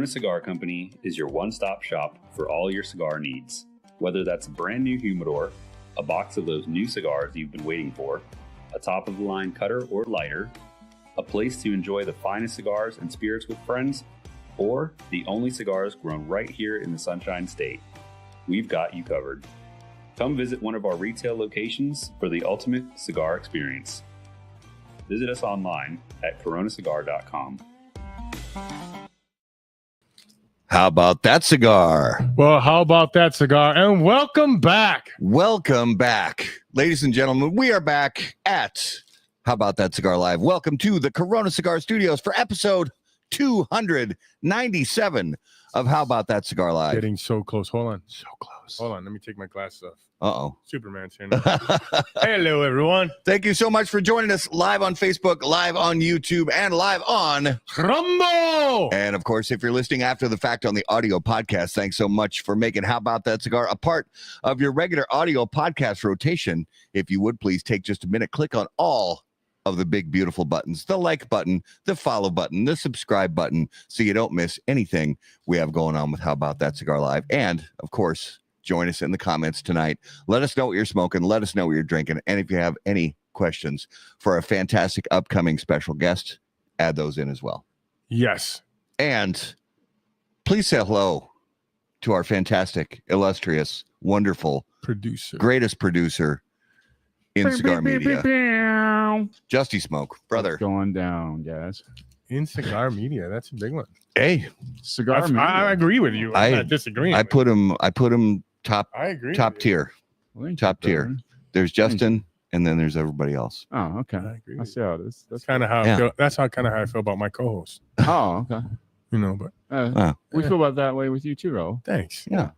Cigar Company is your one-stop shop for all your cigar needs. Whether that's a brand new humidor, a box of those new cigars you've been waiting for, a top-of-the-line cutter or lighter, a place to enjoy the finest cigars and spirits with friends, or the only cigars grown right here in the Sunshine State, we've got you covered. Come visit one of our retail locations for the ultimate cigar experience. Visit us online at coronacigar.com. How about that cigar? Well, how about that cigar? And welcome back. Welcome back. Ladies and gentlemen, we are back at How About That Cigar Live. Welcome to the Corona Cigar Studios for episode 297 of How About That Cigar Live. Getting so close. Hold on. So close. Hold on. Let me take my glasses off. Uh-oh. Superman's here now. Hello, everyone. Thank you so much for joining us live on Facebook, live on YouTube, and live on Rumble. And of course, if you're listening after the fact on the audio podcast, thanks so much for making How About That Cigar a part of your regular audio podcast rotation. If you would please take just a minute, click on all of the big, beautiful buttons, the like button, the follow button, the subscribe button, so you don't miss anything we have going on with How About That Cigar Live. And of course, join us in the comments tonight. Let us know what you're smoking. Let us know what you're drinking. And if you have any questions for a fantastic upcoming special guest, add those in as well. Yes. And please say hello to our fantastic, illustrious, wonderful, greatest producer in cigar media, Justy Smoke, brother. What's going down, guys? In cigar media, that's a big one. Hey, cigar media. I agree with you. I'm not disagreeing. I put him top. I agree. Top tier. Well, top tier. There's Justin, and then there's everybody else. Oh, okay. I agree. I see how it is. That's kind of how I feel. That's how I feel about my co-host. Oh, okay. You know, but we feel about that way with you too, Ro. Thanks. Yeah.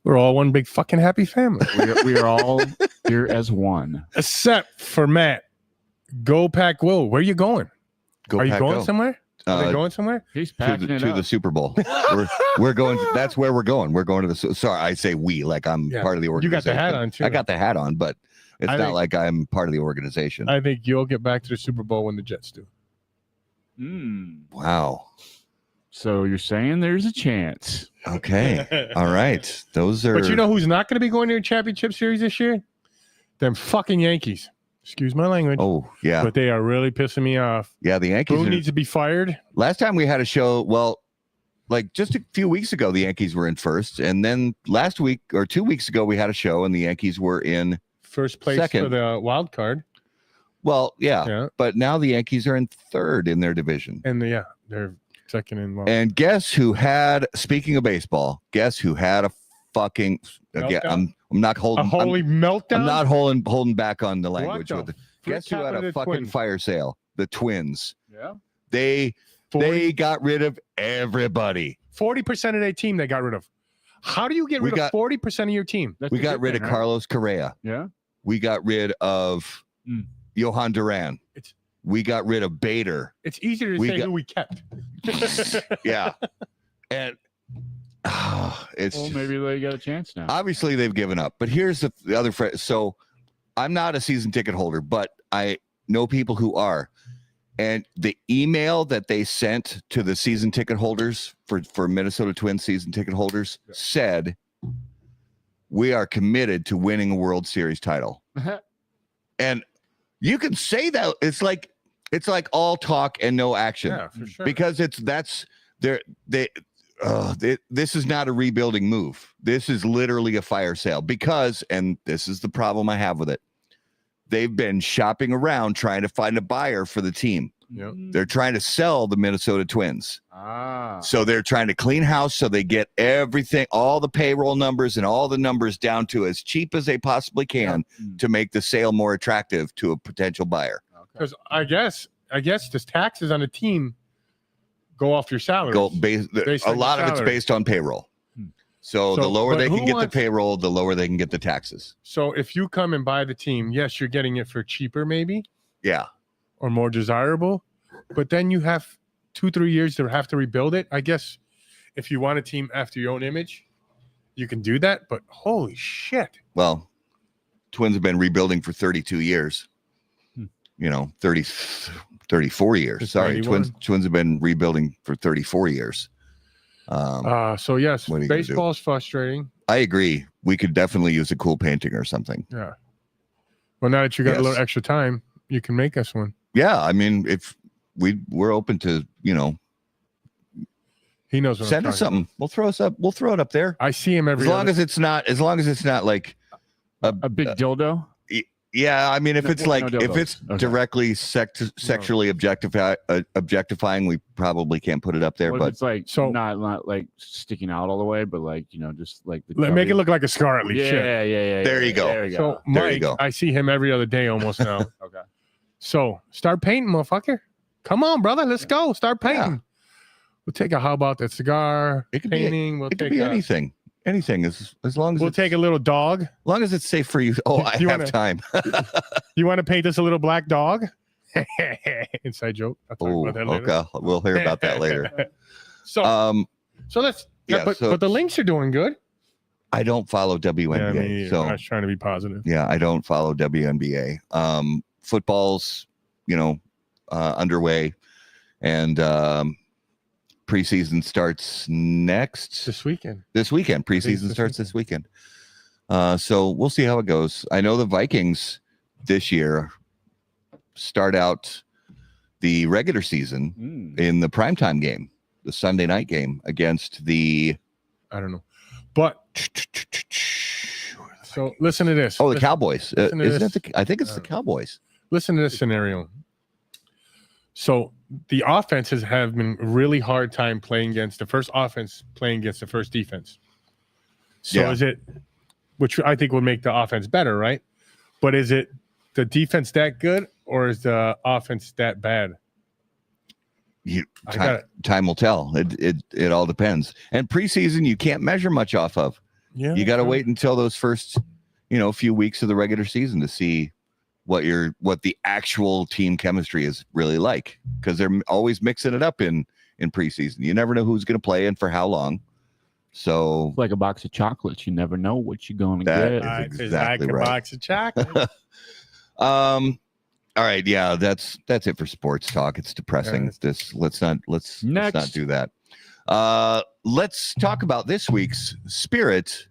We're all one big fucking happy family. we are all here as one, except for Matt. Go Pack Will. Where are you going? Go Are you Pack going Go. somewhere? Are they going somewhere? He's packing to the Super Bowl. we're going. That's where we're going. We're going to the. Sorry, I say we like I'm part of the organization. You got the hat on too. I got the hat on, but it's not like I'm part of the organization. I think you'll get back to the Super Bowl when the Jets do. Wow. So you're saying there's a chance? Okay. All right. Those are. But you know who's not going to be going to the championship series this year? Them fucking Yankees. Excuse my language. Oh, yeah. But they are really pissing me off. Yeah, the Yankees. Who needs to be fired? Last time we had a show, well, like just a few weeks ago, the Yankees were in first. And then last week or 2 weeks ago, we had a show and the Yankees were in first place for the wild card. Well, yeah. But now the Yankees are in third in their division. And they're second in wild. And guess who had, speaking of baseball, guess who had a fucking, again, I'm not holding a holy meltdown. I'm not holding back on the language with it. Guess who had a fucking fire sale? The Twins. Yeah. They got rid of everybody. 40% of their team they got rid of. How do you get rid of 40% of your team? We got rid of Carlos Correa. Yeah. We got rid of Johan Duran. We got rid of Bader. It's easier to say who we kept. Yeah. And maybe they got a chance now. Obviously, they've given up. But here's the other friend. So I'm not a season ticket holder, but I know people who are. And the email that they sent to the season ticket holders for Minnesota Twins season ticket holders said, we are committed to winning a World Series title. And you can say that it's like all talk and no action. Yeah, for sure. Because this is not a rebuilding move. This is literally a fire sale because, and this is the problem I have with it, they've been shopping around trying to find a buyer for the team. Yep. They're trying to sell the Minnesota Twins. So they're trying to clean house so they get everything, all the payroll numbers and all the numbers down to as cheap as they possibly can to make the sale more attractive to a potential buyer. Because I guess the taxes on the team go off your salary. A lot of it's based on payroll. So the lower they can get the payroll, the lower they can get the taxes. So if you come and buy the team, yes, you're getting it for cheaper, maybe. Yeah. Or more desirable, but then you have 2-3 years to have to rebuild it. I guess if you want a team after your own image, you can do that. But holy shit! Well, Twins have been rebuilding for 32 years. 34 years. It's Sorry, 91. Twins have been rebuilding for 34 years. So yes, baseball's frustrating. I agree. We could definitely use a cool painting or something. Yeah. Well, now that you got a little extra time, you can make us one. Yeah, I mean, if we're open to, he knows. What send us something. We'll throw it up there. I see him as long as it's not like a big dildo. Yeah, I mean, if it's directly sexually objectifying, we probably can't put it up there. But it's like not like sticking out all the way, but like just like make it look like a scar at least. Yeah. There you go. So Mike, I see him every other day almost now. Okay. So start painting, motherfucker. Come on, brother. Let's go. Start painting. Yeah. We'll take a how about that cigar painting. It could be anything. Anything as long as we'll take a little dog. As long as it's safe for you. Oh, I have time. You want to paint us a little black dog? Inside joke. I'll talk about that later. Okay. We'll hear about that later. So let's. Yeah, but the Lynx are doing good. I don't follow WNBA, so I was trying to be positive. Yeah, I don't follow WNBA. Football's underway, and preseason starts this weekend. Preseason starts this weekend. So we'll see how it goes. I know the Vikings this year start out the regular season in the primetime game, the Sunday night game against I don't know. But so listen to this. Oh, the Cowboys. Isn't it I think it's the Cowboys. Listen to this scenario. So the offenses have been really hard time playing against the first offense, playing against the first defense. So is it, which I think would make the offense better, right? But is it the defense that good or is the offense that bad? Time will tell. It all depends. And preseason, you can't measure much off of. Yeah, you got to wait until those first, few weeks of the regular season to see what the actual team chemistry is really like, because they're always mixing it up in preseason. You never know who's going to play and for how long. So it's like a box of chocolates. You never know what you're going to get. Is exactly right. A box of chocolate. All right, yeah, that's it for sports talk. It's depressing. Let's not do that. Let's talk about this week's Spirit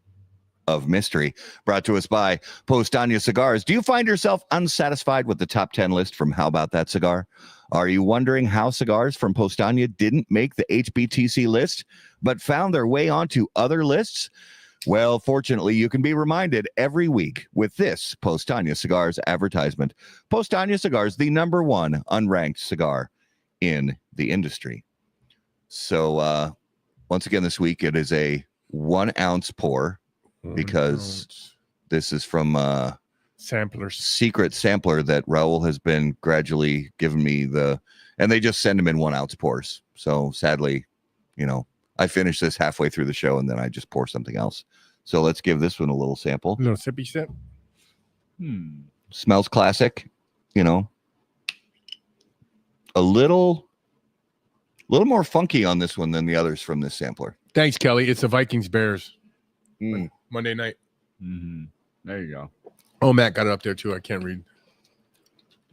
of Mystery, brought to us by Postania Cigars. Do you find yourself unsatisfied with the top 10 list from How About That Cigar? Are you wondering how cigars from Postania didn't make the HBTC list, but found their way onto other lists? Well, fortunately, you can be reminded every week with this Postania Cigars advertisement. Postania Cigars, the #1 unranked cigar in the industry. So, once again, this week, it is a 1 ounce pour, because this is from secret sampler that Raul has been gradually giving me and they just send them in 1 ounce pours. So sadly, I finish this halfway through the show and then I just pour something else. So let's give this one a little sample. A little sippy sip. Smells classic, a little more funky on this one than the others from this sampler. Thanks, Kelly. It's the Vikings Bears. Monday night. There you go. Oh, Matt got it up there too. I can't read.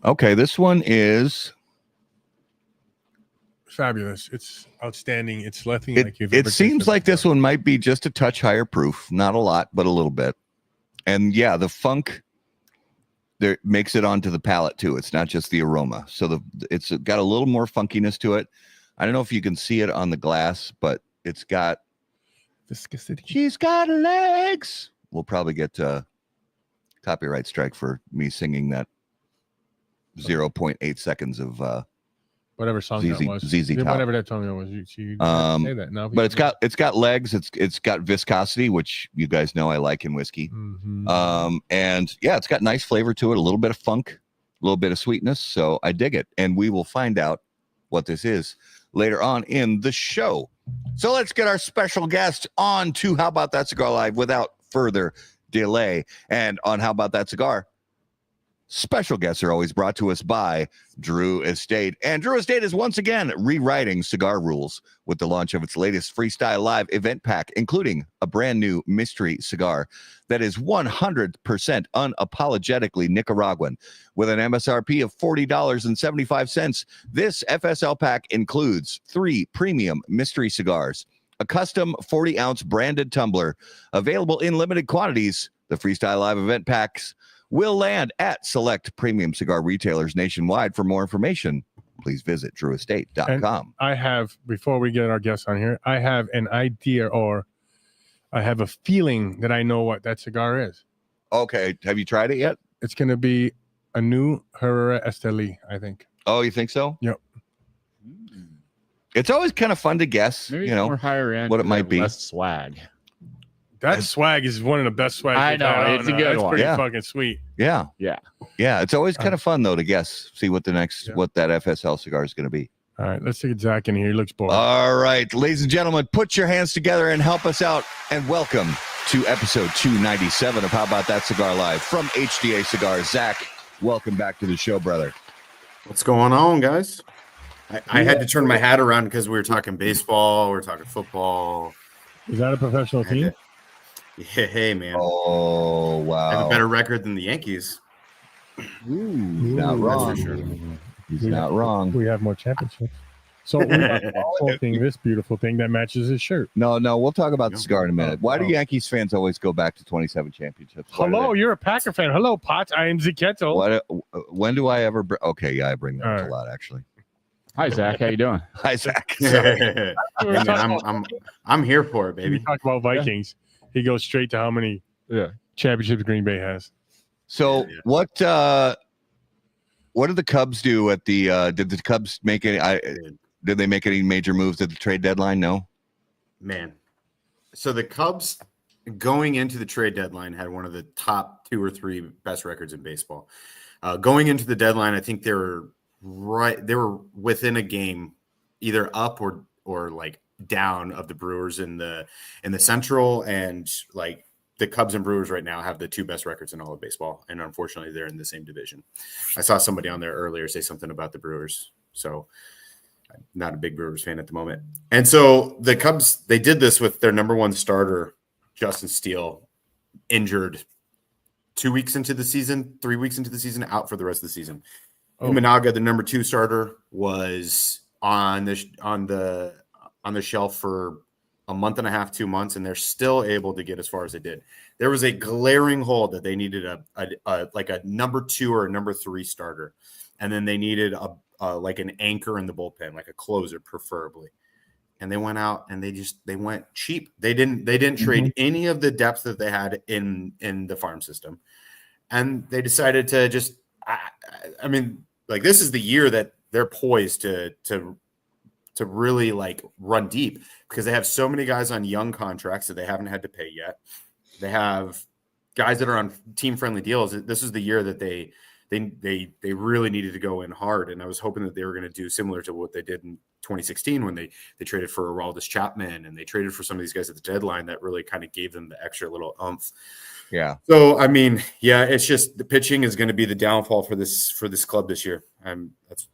Okay, this one is fabulous. It's outstanding. It's nothing like you've ever. It seems like this one might be just a touch higher proof. Not a lot, but a little bit. And yeah, the funk there makes it onto the palate too. It's not just the aroma. So it's got a little more funkiness to it. I don't know if you can see it on the glass, but it's got viscosity. She's got legs. We'll probably get a copyright strike for me singing that 0.8 seconds of whatever song that was. ZZ Top. Whatever that song was. You say that now. But it's got legs. It's got viscosity, which you guys know I like in whiskey. Mm-hmm. And yeah, it's got nice flavor to it, a little bit of funk, a little bit of sweetness. So I dig it. And we will find out what this is later on in the show. So let's get our special guest on to How About That Cigar Live without further delay. And on How About That Cigar, special guests are always brought to us by Drew Estate. And Drew Estate is once again rewriting cigar rules with the launch of its latest Freestyle Live event pack, including a brand new mystery cigar that is 100% unapologetically Nicaraguan. With an MSRP of $40.75, this FSL pack includes 3 premium mystery cigars, a custom 40-ounce branded tumbler, available in limited quantities. The Freestyle Live event packs will land at select premium cigar retailers nationwide. For more information, please visit drewestate.com. I have, before we get our guests on here, I have an idea, or I have a feeling that I know what that cigar is. Okay. Have you tried it yet? It's going to be a new Herrera Esteli, I think. Oh, you think so? Yep. It's always kind of fun to guess, Maybe you know, more higher end, what it might be. less swag. That swag is one of the best swags. I we've know, had it's a on, good it's one. pretty Yeah. fucking sweet. Yeah. Yeah. Yeah. It's always kind of fun, though, to guess, see what the next, Yeah. what that FSL cigar is going to be. All right, let's get Zack in here. He looks bored. All right, ladies and gentlemen, put your hands together and help us out. And welcome to episode 297 of How About That Cigar Live from HDA Cigars. Zack, welcome back to the show, brother. What's going on, guys? I had to turn my hat around because we were talking baseball, we were talking football. Is that a professional team? Yeah, hey, man. Oh, wow. I have a better record than the Yankees. He's not Ooh, wrong. That's for sure. He's not wrong. We have more championships. So we are quoting this beautiful thing that matches his shirt. No, we'll talk about the Yeah. cigar in a minute. Why do Oh. Yankees fans always go back to 27 championships? Why do Hello, they- you're a Packer fan. Hello, Potts. I am Ziketo. When do I ever? Okay, yeah, I bring that All up right. a lot, actually. Hi, Zach. How you doing? Hi, Zach. Hey, We were man, talking about- I'm here for it, we baby. talk about Vikings. He goes straight to how many championships Green Bay has. So Yeah. what did the Cubs do at the? Did the Cubs make any? Did they make any major moves at the trade deadline? No. Man. So the Cubs going into the trade deadline had one of the top 2 or 3 best records in baseball. Going into the deadline, I think they were within a game, either up or like down of the Brewers in the Central, and like the Cubs and Brewers right now have the 2 best records in all of baseball, and unfortunately they're in the same division. I saw somebody on there earlier say something about the Brewers, so I'm not a big Brewers fan at the moment. And so the Cubs, they did this with their number 1 starter, Justin Steele, injured 2 weeks into the season, 3 weeks into the season, out for the rest of the season. Imanaga, the number 2 starter, was on the shelf for a month and a half, 2 months, and they're still able to get as far as they did. There was a glaring hole that they needed like a number 2 or a number 3 starter, and then they needed like an anchor in the bullpen, like a closer, preferably. And they went out and they went cheap. They didn't trade any of the depth that they had in the farm system, and they decided to just. I mean, like, this is the year that they're poised to really like run deep, because they have so many guys on young contracts that they haven't had to pay yet. They have guys that are on team friendly deals. This is the year that they really needed to go in hard. And I was hoping that they were going to do similar to what they did in 2016 when they traded for Aroldis Chapman, and they traded for some of these guys at the deadline that really kind of gave them the extra little oomph. Yeah. So, I mean, yeah, it's just the pitching is going to be the downfall for this club this year.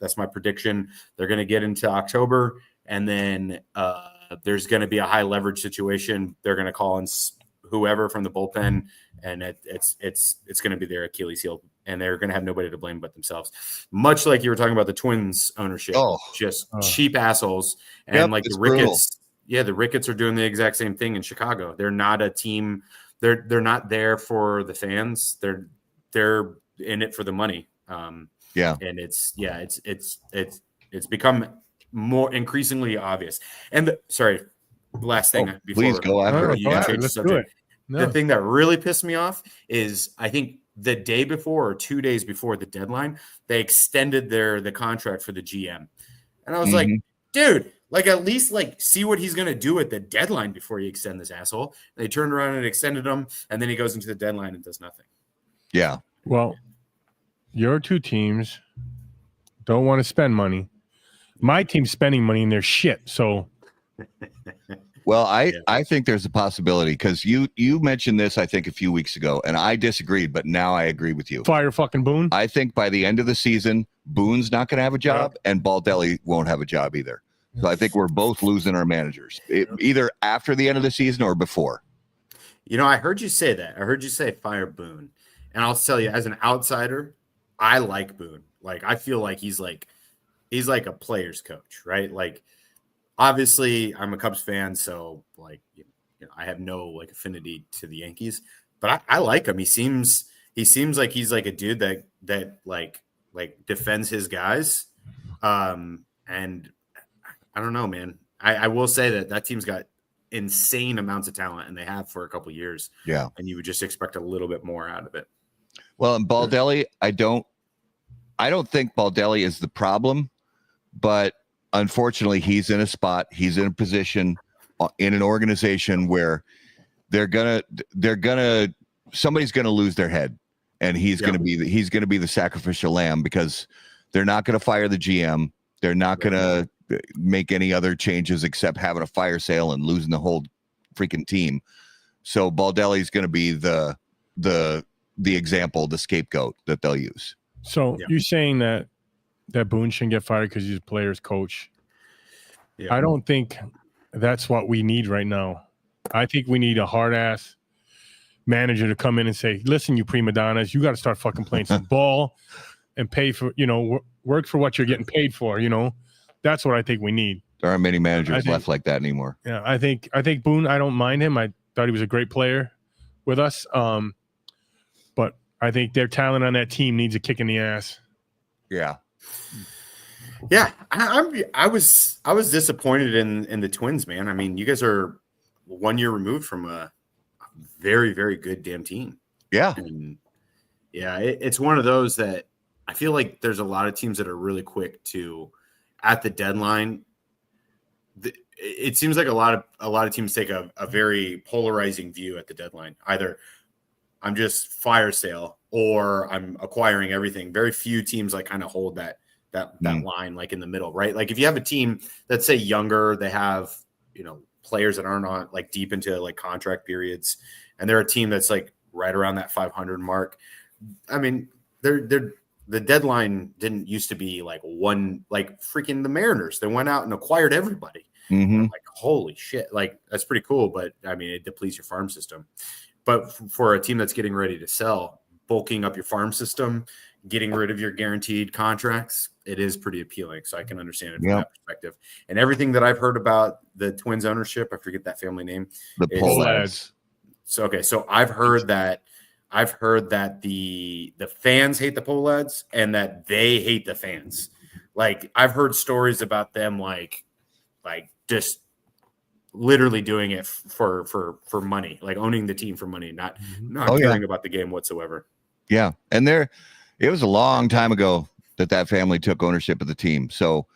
That's my prediction. They're going to get into October, and then there's going to be a high leverage situation. They're going to call in whoever from the bullpen, and it's going to be their Achilles heel, and they're going to have nobody to blame but themselves. Much like you were talking about the Twins ownership, cheap assholes, and like the Ricketts. Yeah, the Ricketts are doing the exact same thing in Chicago. They're not a team they're not there for the fans. They're in it for the money. And it's become more increasingly obvious. And last thing before please go after you change the subject. The thing that really pissed me off is I think the day before or 2 days before the deadline, they extended the contract for the GM. And I was like, dude, like at least like see what he's going to do at the deadline before you extend this asshole. And they turned around and extended him. And then he goes into the deadline and does nothing. Yeah. Well, your two teams don't want to spend money. My team's spending money in their shit. So, well, I think there's a possibility because you mentioned this, I think, a few weeks ago, and I disagreed, but now I agree with you. Fire fucking Boone. I think by the end of the season, Boone's not going to have a job, and Baldelli won't have a job either. So I think we're both losing our managers, either after the end of the season or before. I heard you say that. I heard you say fire Boone. And I'll tell you, as an outsider, I like Boone. Like, I feel like he's like a player's coach, right? Like, obviously, I'm a Cubs fan, so like, I have no like affinity to the Yankees, but I like him. He seems like he's like a dude that like defends his guys. And I don't know, man. I will say that team's got insane amounts of talent, and they have for a couple of years. Yeah, and you would just expect a little bit more out of it. Well, and Baldelli, I don't think Baldelli is the problem, but unfortunately, he's in a position in an organization where somebody's gonna lose their head, and he's gonna be the sacrificial lamb because they're not gonna fire the GM. They're not gonna make any other changes except having a fire sale and losing the whole freaking team. So Baldelli's gonna be the example, the scapegoat that they'll use. So you're saying that Boone shouldn't get fired because he's a player's coach. Yeah. I don't think that's what we need right now. I think we need a hard-ass manager to come in and say, listen, you prima donnas, you got to start fucking playing some ball and pay for, work for what you're getting paid for, That's what I think we need. There aren't many managers left like that anymore. Yeah, I think Boone, I don't mind him. I thought he was a great player with us. But I think their talent on that team needs a kick in the ass. Yeah. Yeah, I was disappointed in the Twins, man. I mean, you guys are 1 year removed from a very, very good damn team. Yeah. And it's one of those that I feel like there's a lot of teams that are really quick to at the deadline. It seems like a lot of teams take a very polarizing view at the deadline. Either I'm just fire sale or I'm acquiring everything. Very few teams like kind of hold that line like in the middle, right? Like if you have a team that's say younger, they have, players that aren't on like deep into like contract periods, and they're a team that's like right around that 500 mark. I mean, the deadline didn't used to be like one, like freaking the Mariners. They went out and acquired everybody. Mm-hmm. Like, holy shit. Like that's pretty cool. But I mean, it depletes your farm system. But for a team that's getting ready to sell, bulking up your farm system, getting rid of your guaranteed contracts, it is pretty appealing. So I can understand it from that perspective. And everything that I've heard about the Twins ownership, I forget that family name. The Pohlads. So I've heard that the fans hate the Pohlads and that they hate the fans. Like I've heard stories about them like just literally doing it for money, like owning the team for money, not caring about the game whatsoever. Yeah. And it was a long time ago that family took ownership of the team. So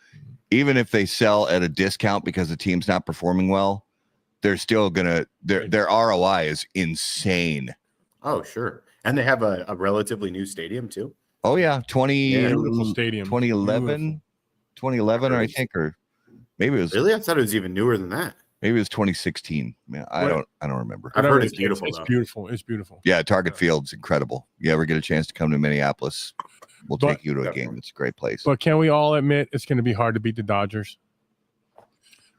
even if they sell at a discount because the team's not performing well, they're still gonna their ROI is insane. Oh, sure. And they have a relatively new stadium too. Oh yeah, beautiful stadium. 2011, I think, or maybe it was really. I thought it was even newer than that. Maybe it was 2016. Man, I don't remember. I've heard it's beautiful. It's beautiful. It's beautiful. Yeah, Target Field's incredible. You ever get a chance to come to Minneapolis, we'll take you to a game. It's a great place. But can we all admit it's going to be hard to beat the Dodgers?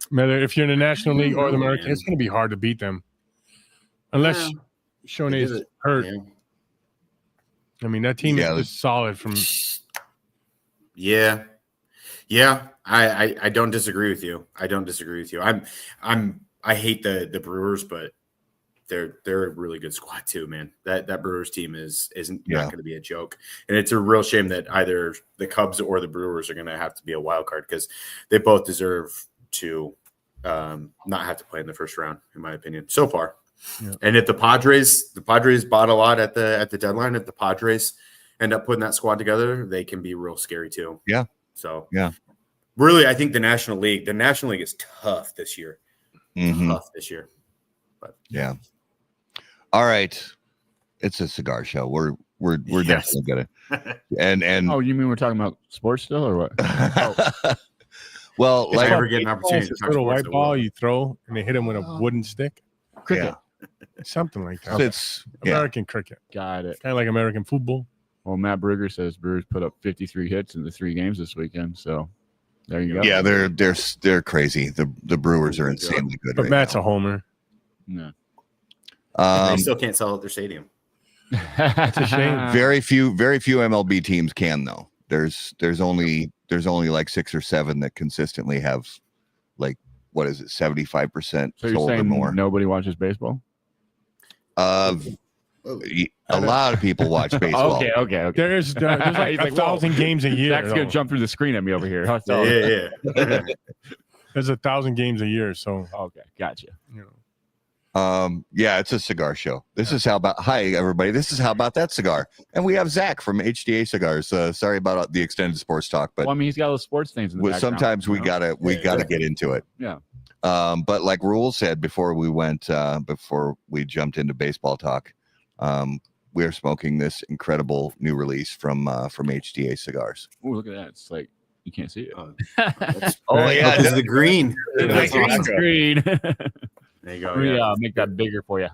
Whether if you're in the National League or the American, it's going to be hard to beat them. Unless Shoney's hurt. Yeah. I mean, that team is solid from. Yeah. I don't disagree with you. I hate the Brewers, but they're a really good squad too, man. That Brewers team isn't Yeah. not going to be a joke, and it's a real shame that either the Cubs or the Brewers are going to have to be a wild card because they both deserve to not have to play in the first round, in my opinion, so far. Yeah. And if the Padres bought a lot at the deadline, if the Padres end up putting that squad together, they can be real scary too. Yeah. So Yeah. really, I think the National League is tough this year. Mhm. Tough this year. But Yeah. All right. It's a cigar show. We're Yes. definitely gonna and Oh, you mean we're talking about sports still, or what? well, if like I ever get an opportunity to It's a talk little sports, white I ball will. you throw, and they hit him with a wooden stick. Cricket. Something like that. it's American cricket. Got it. Kind of like American football. Well, Matt Brugger says Brewers put up 53 hits in the 3 games this weekend. So there you go. yeah, they're crazy. The Brewers are insanely good. But right Matt's now. a homer. Yeah. They still can't sell at their stadium. That's a shame. Very few MLB teams can though. There's only like 6 or 7 that consistently have like what is it 75% So you're sold or saying more. nobody watches baseball? A lot of people watch baseball. Okay. There's like He's like, 1,000 games a year. Zach's gonna though. jump through the screen at me over here. Yeah. There's 1,000 games a year. So, Okay, gotcha. you know. Yeah, it's a cigar show. This is how about hi everybody. This is how about that cigar, and we have Zack from HDA Cigars. Sorry about the extended sports talk, but Well, I mean, he's got those sports things in the background, sometimes we you know? gotta get into it. Yeah. But like Rule said before we jumped into baseball talk, we're smoking this incredible new release from HDA Cigars. Oh, look at that! It's like you can't see it. Oh yeah, This is the green. It's That's like green awesome. screen. There you go. Let me Yeah. make that bigger for you.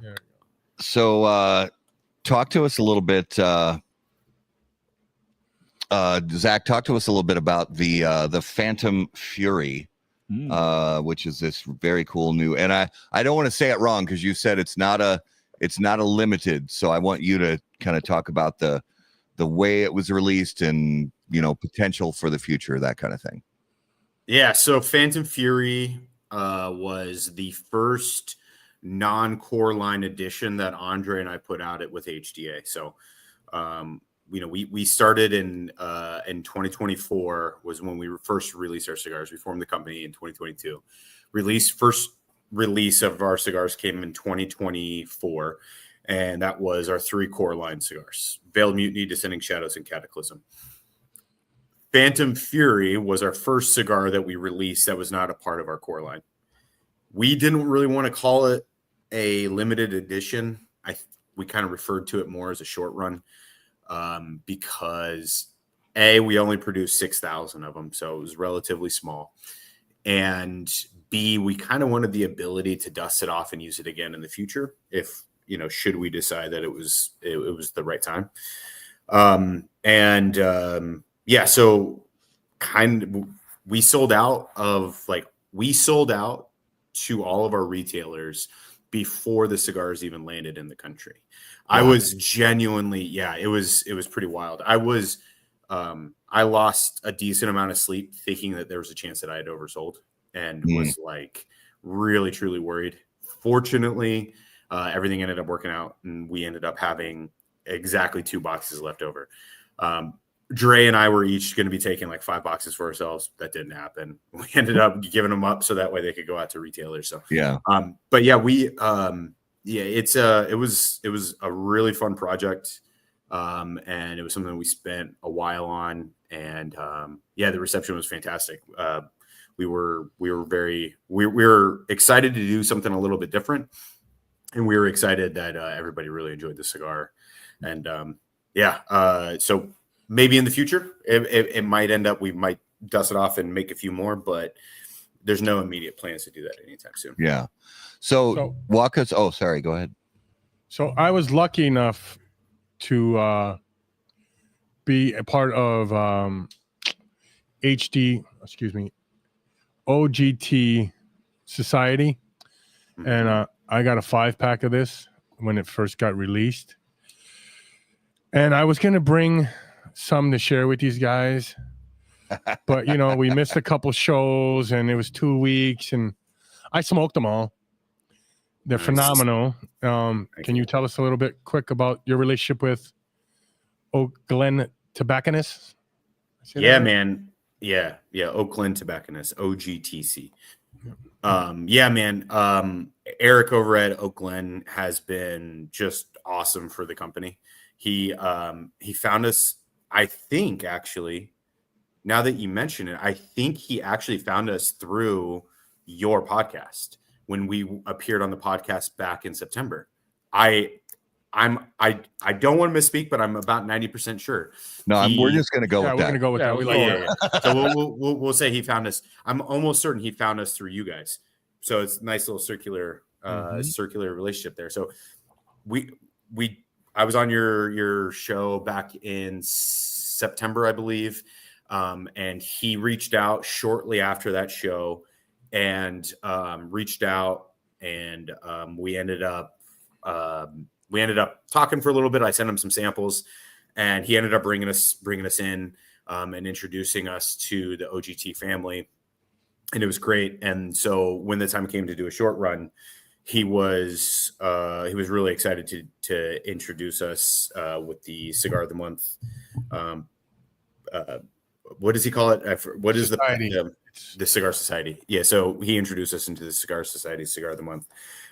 So talk to us a little bit. Zack, talk to us a little bit about the Phantom Fury, which is this very cool new. And I don't want to say it wrong because you said it's not a limited. So I want you to kind of talk about the way it was released and potential for the future, that kind of thing. Yeah. So Phantom Fury was the first non-core line edition that Andre and I put out with HDA. So, we started in 2024 was when we first released our cigars. We formed the company in 2022. First release of our cigars came in 2024, and that was our 3 core line cigars: Veiled Mutiny, Descending Shadows, and Cataclysm. Phantom Fury was our first cigar that we released that was not a part of our core line. We didn't really want to call it a limited edition. We kind of referred to it more as a short run because A, we only produced 6,000 of them, so it was relatively small. And B, we kind of wanted the ability to dust it off and use it again in the future if, should we decide that it was the right time. So we sold out to all of our retailers before the cigars even landed in the country. Wow. I was genuinely, it was pretty wild. I lost a decent amount of sleep thinking that there was a chance that I had oversold and was like really, truly worried. Fortunately, everything ended up working out and we ended up having exactly 2 boxes left over. Dre and I were each going to be taking like 5 boxes for ourselves. That didn't happen. We ended up giving them up so that way they could go out to retailers. So it was a really fun project. And it was something we spent a while on, and the reception was fantastic. We were excited to do something a little bit different, and we were excited that everybody really enjoyed the cigar. And so maybe in the future it might end up, we might dust it off and make a few more, but there's no immediate plans to do that anytime soon. Yeah. So walk us. Oh, sorry. Go ahead. So I was lucky enough to be a part of OGT Society, and I got a 5-pack of this when it first got released, and I was going to bring some to share with these guys, but we missed a couple shows and it was 2 weeks and I smoked them all. They're phenomenal. Can you tell us a little bit quick about your relationship with Glen Tobacconist? Yeah, man. Yeah. Oakland Tobacconist, OGTC. Yeah, man. Eric over at Oakland has been just awesome for the company. He found us, I think, actually, now that you mention it, I think he actually found us through your podcast when we appeared on the podcast back in September. I don't want to misspeak, but I'm about 90% sure. No, we're just going to go with that. We're going to go with that. We like So we'll say he found us. I'm almost certain he found us through you guys. So it's a nice little circular relationship there. So I was on your show back in September, I believe. And he reached out shortly after that show and reached out and we ended up talking for a little bit. I sent him some samples and he ended up bringing us in and introducing us to the OGT family. And it was great. And so when the time came to do a short run, he was really excited to introduce us with the Cigar of the Month. What does he call it? What is the Cigar Society? Yeah. So he introduced us into the Cigar Society Cigar of the Month.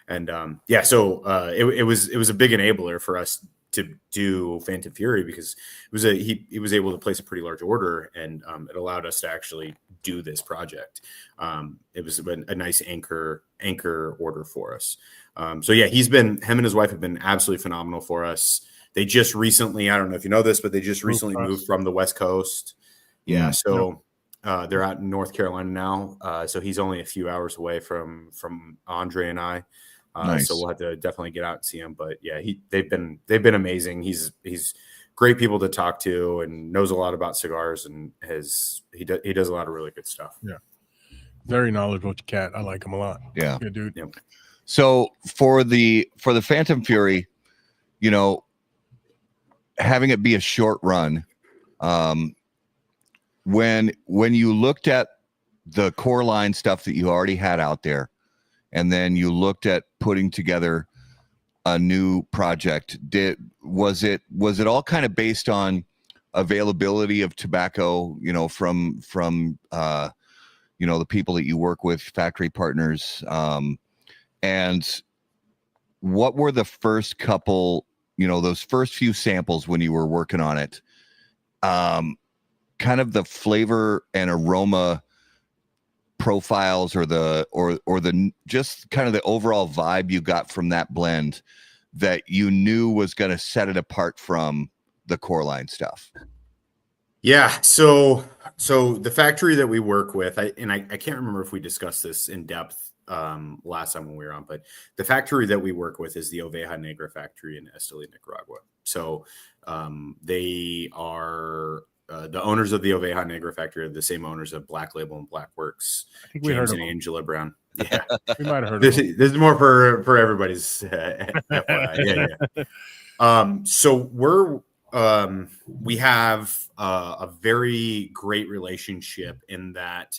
And it was a big enabler for us to do Phantom Fury because he was able to place a pretty large order and it allowed us to actually do this project. It was a nice anchor order for us. So yeah, him and his wife have been absolutely phenomenal for us. They just recently, I don't know if you know this, but they just recently moved from the West Coast. Yeah. So they're out in North Carolina now. So he's only a few hours away from Andre and I. Nice. So we'll have to definitely get out and see him. But yeah, they've been amazing. He's great people to talk to and knows a lot about cigars and he does a lot of really good stuff. Yeah. Very knowledgeable cat. I like him a lot. Yeah. Good dude. Yeah. So for the Phantom Fury, having it be a short run, when you looked at the core line stuff that you already had out there, and then you looked at putting together a new project, was it all kind of based on availability of tobacco, from the people that you work with, factory partners, and what were the first couple, those first few samples when you were working on it, kind of the flavor and aroma profiles or the just kind of the overall vibe you got from that blend that you knew was going to set it apart from the core line stuff? Yeah. So the factory that we work with, I can't remember if we discussed this in depth last time when we were on, but the factory that we work with is the Oveja Negra factory in Esteli, Nicaragua. So they are the owners of the Oveja Negra factory are the same owners of Black Label and Black Works. I think we James heard and of Angela Brown. Yeah, we might have heard this of him. is more for everybody's. FYI. Yeah. So we have a very great relationship in that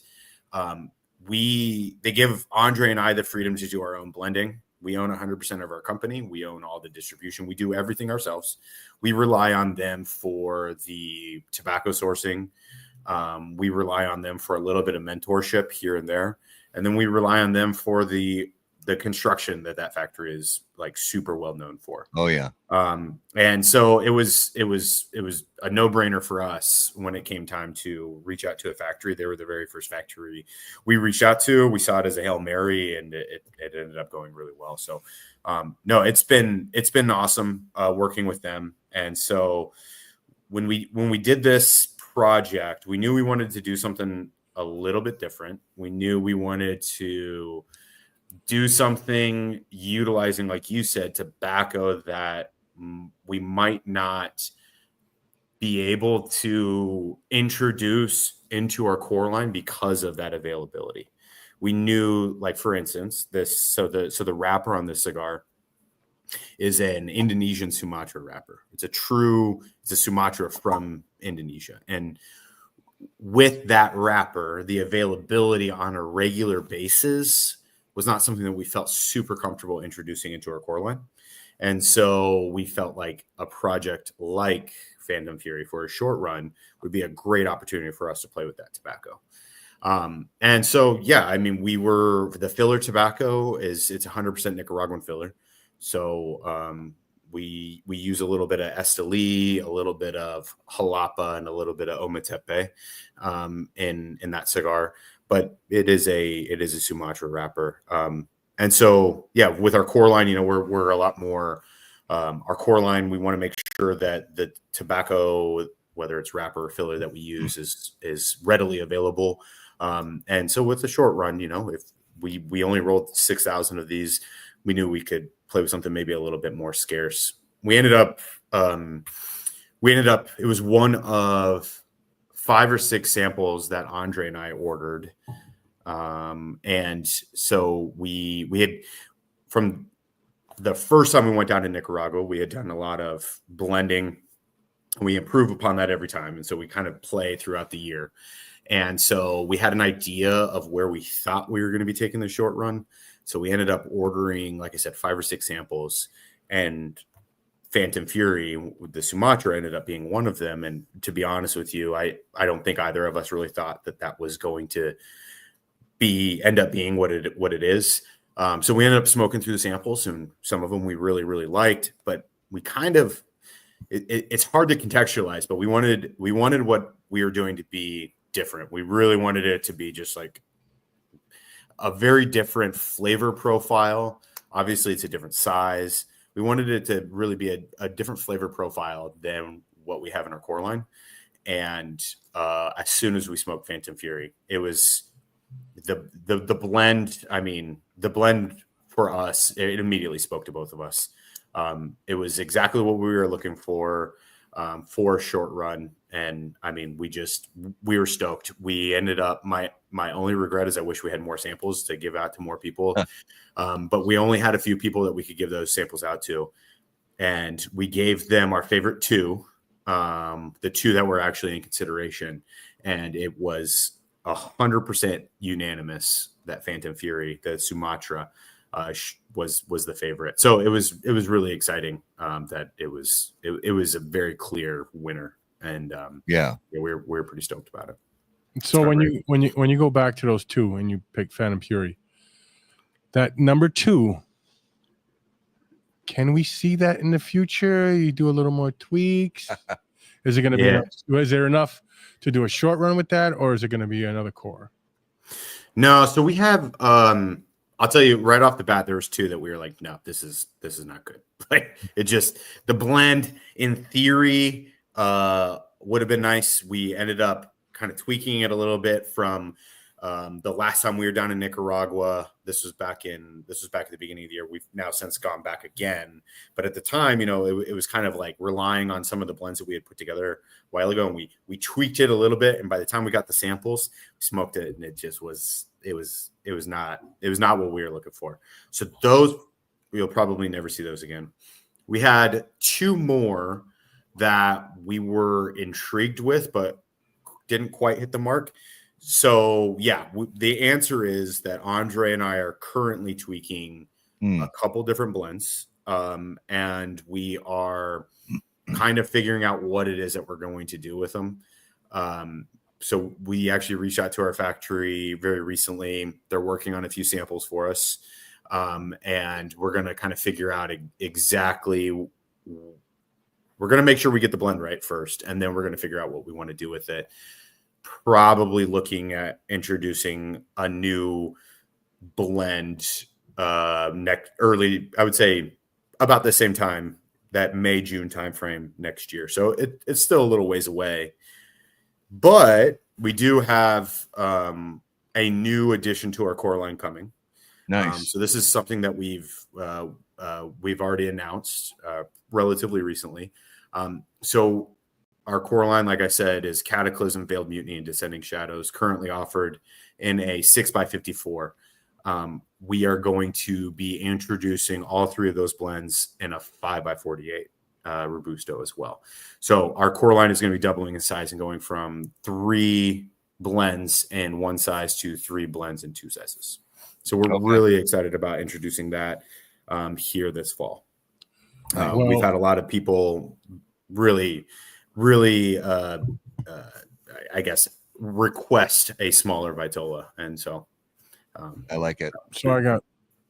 they give Andre and I the freedom to do our own blending. We own 100% of our company. We own all the distribution. We do everything ourselves. We rely on them for the tobacco sourcing. We rely on them for a little bit of mentorship here and there. And then we rely on them for the construction that factory is like super well known for. Oh yeah. And so it was a no-brainer for us when it came time to reach out to a factory. They were the very first factory we reached out to. We saw it as a Hail Mary and it ended up going really well. So no, it's been awesome working with them. And so when we did this project, we knew we wanted to do something a little bit different. We knew we wanted to do something utilizing, like you said, tobacco that we might not be able to introduce into our core line because of that availability. We knew, like, for instance, the wrapper on this cigar is an Indonesian Sumatra wrapper. It's a Sumatra from Indonesia. And with that wrapper, the availability on a regular basis was not something that we felt super comfortable introducing into our core line. And so we felt like a project like Phantom Fury for a short run would be a great opportunity for us to play with that tobacco. And so, yeah, I mean, the filler tobacco it's 100% Nicaraguan filler. So we use a little bit of Esteli, a little bit of Jalapa, and a little bit of Ometepe in that cigar. But it is a Sumatra wrapper. And so, yeah, with our core line, we're a lot more. Our core line, we want to make sure that the tobacco, whether it's wrapper or filler that we use, is readily available. And so with the short run, if we only rolled 6,000 of these, we knew we could play with something maybe a little bit more scarce. We ended up, it was one of 5 or 6 samples that Andre and I ordered. And so we had, from the first time we went down to Nicaragua, we had done a lot of blending. We improve upon that every time. And so we kind of play throughout the year. And so we had an idea of where we thought we were going to be taking the short run. So we ended up ordering, like I said, 5 or 6 samples, and Phantom Fury, the Sumatra, ended up being one of them. And to be honest with you, I don't think either of us really thought that was going to end up being what it is. So we ended up smoking through the samples, and some of them we really, really liked, but we kind of, it's hard to contextualize, but we wanted what we were doing to be different. We really wanted it to be just like a very different flavor profile. Obviously it's a different size. We wanted it to really be a different flavor profile than what we have in our core line. And as soon as we smoked Phantom Fury, it was the blend. I mean, the blend for us, it immediately spoke to both of us. It was exactly what we were looking for a short run. And I mean, we were stoked. We ended up, my only regret is I wish we had more samples to give out to more people. But we only had a few people that we could give those samples out to. And we gave them our favorite 2, the 2 that were actually in consideration. And it was 100% unanimous that Phantom Fury, the Sumatra, was the favorite. So it was really exciting that it was a very clear winner. And we're pretty stoked about it. So when you go back to those 2 and you pick Phantom Fury, that number 2, can we see that in the future? You do a little more tweaks. Is it going to be enough? Is there enough to do a short run with that, or is it going to be another core? No, so we have. I'll tell you right off the bat, there was 2 that we were like, no, this is not good. Like, it just, the blend in theory would have been nice. We ended up kind of tweaking it a little bit from the last time we were down in Nicaragua. This was back at the beginning of the year. We've now since gone back again, but at the time, it was kind of like relying on some of the blends that we had put together a while ago, and we tweaked it a little bit. And by the time we got the samples, we smoked it, and it was not what we were looking for. So those, we'll probably never see those again. We had 2 more that we were intrigued with, but didn't quite hit the mark. So yeah, the answer is that Andre and I are currently tweaking a couple different blends. And we are kind of figuring out what it is that we're going to do with them. So we actually reached out to our factory very recently. They're working on a few samples for us. And we're going to kind of figure out exactly, we're going to make sure we get the blend right first, and then we're going to figure out what we want to do with it. Probably looking at introducing a new blend I would say about the same time, that May-June timeframe next year. So it's still a little ways away. But we do have a new addition to our core line coming. Nice. So this is something that we've already announced relatively recently. So our core line, like I said, is Cataclysm, Veiled Mutiny, and Descending Shadows, currently offered in a 6x54. We are going to be introducing all 3 of those blends in a 5x48 Robusto as well. So our core line is going to be doubling in size and going from 3 blends in 1 size to 3 blends in 2 sizes. So we're really excited about introducing that here this fall. We've had a lot of people really, really, I guess, request a smaller Vitola, and so I like it. So I got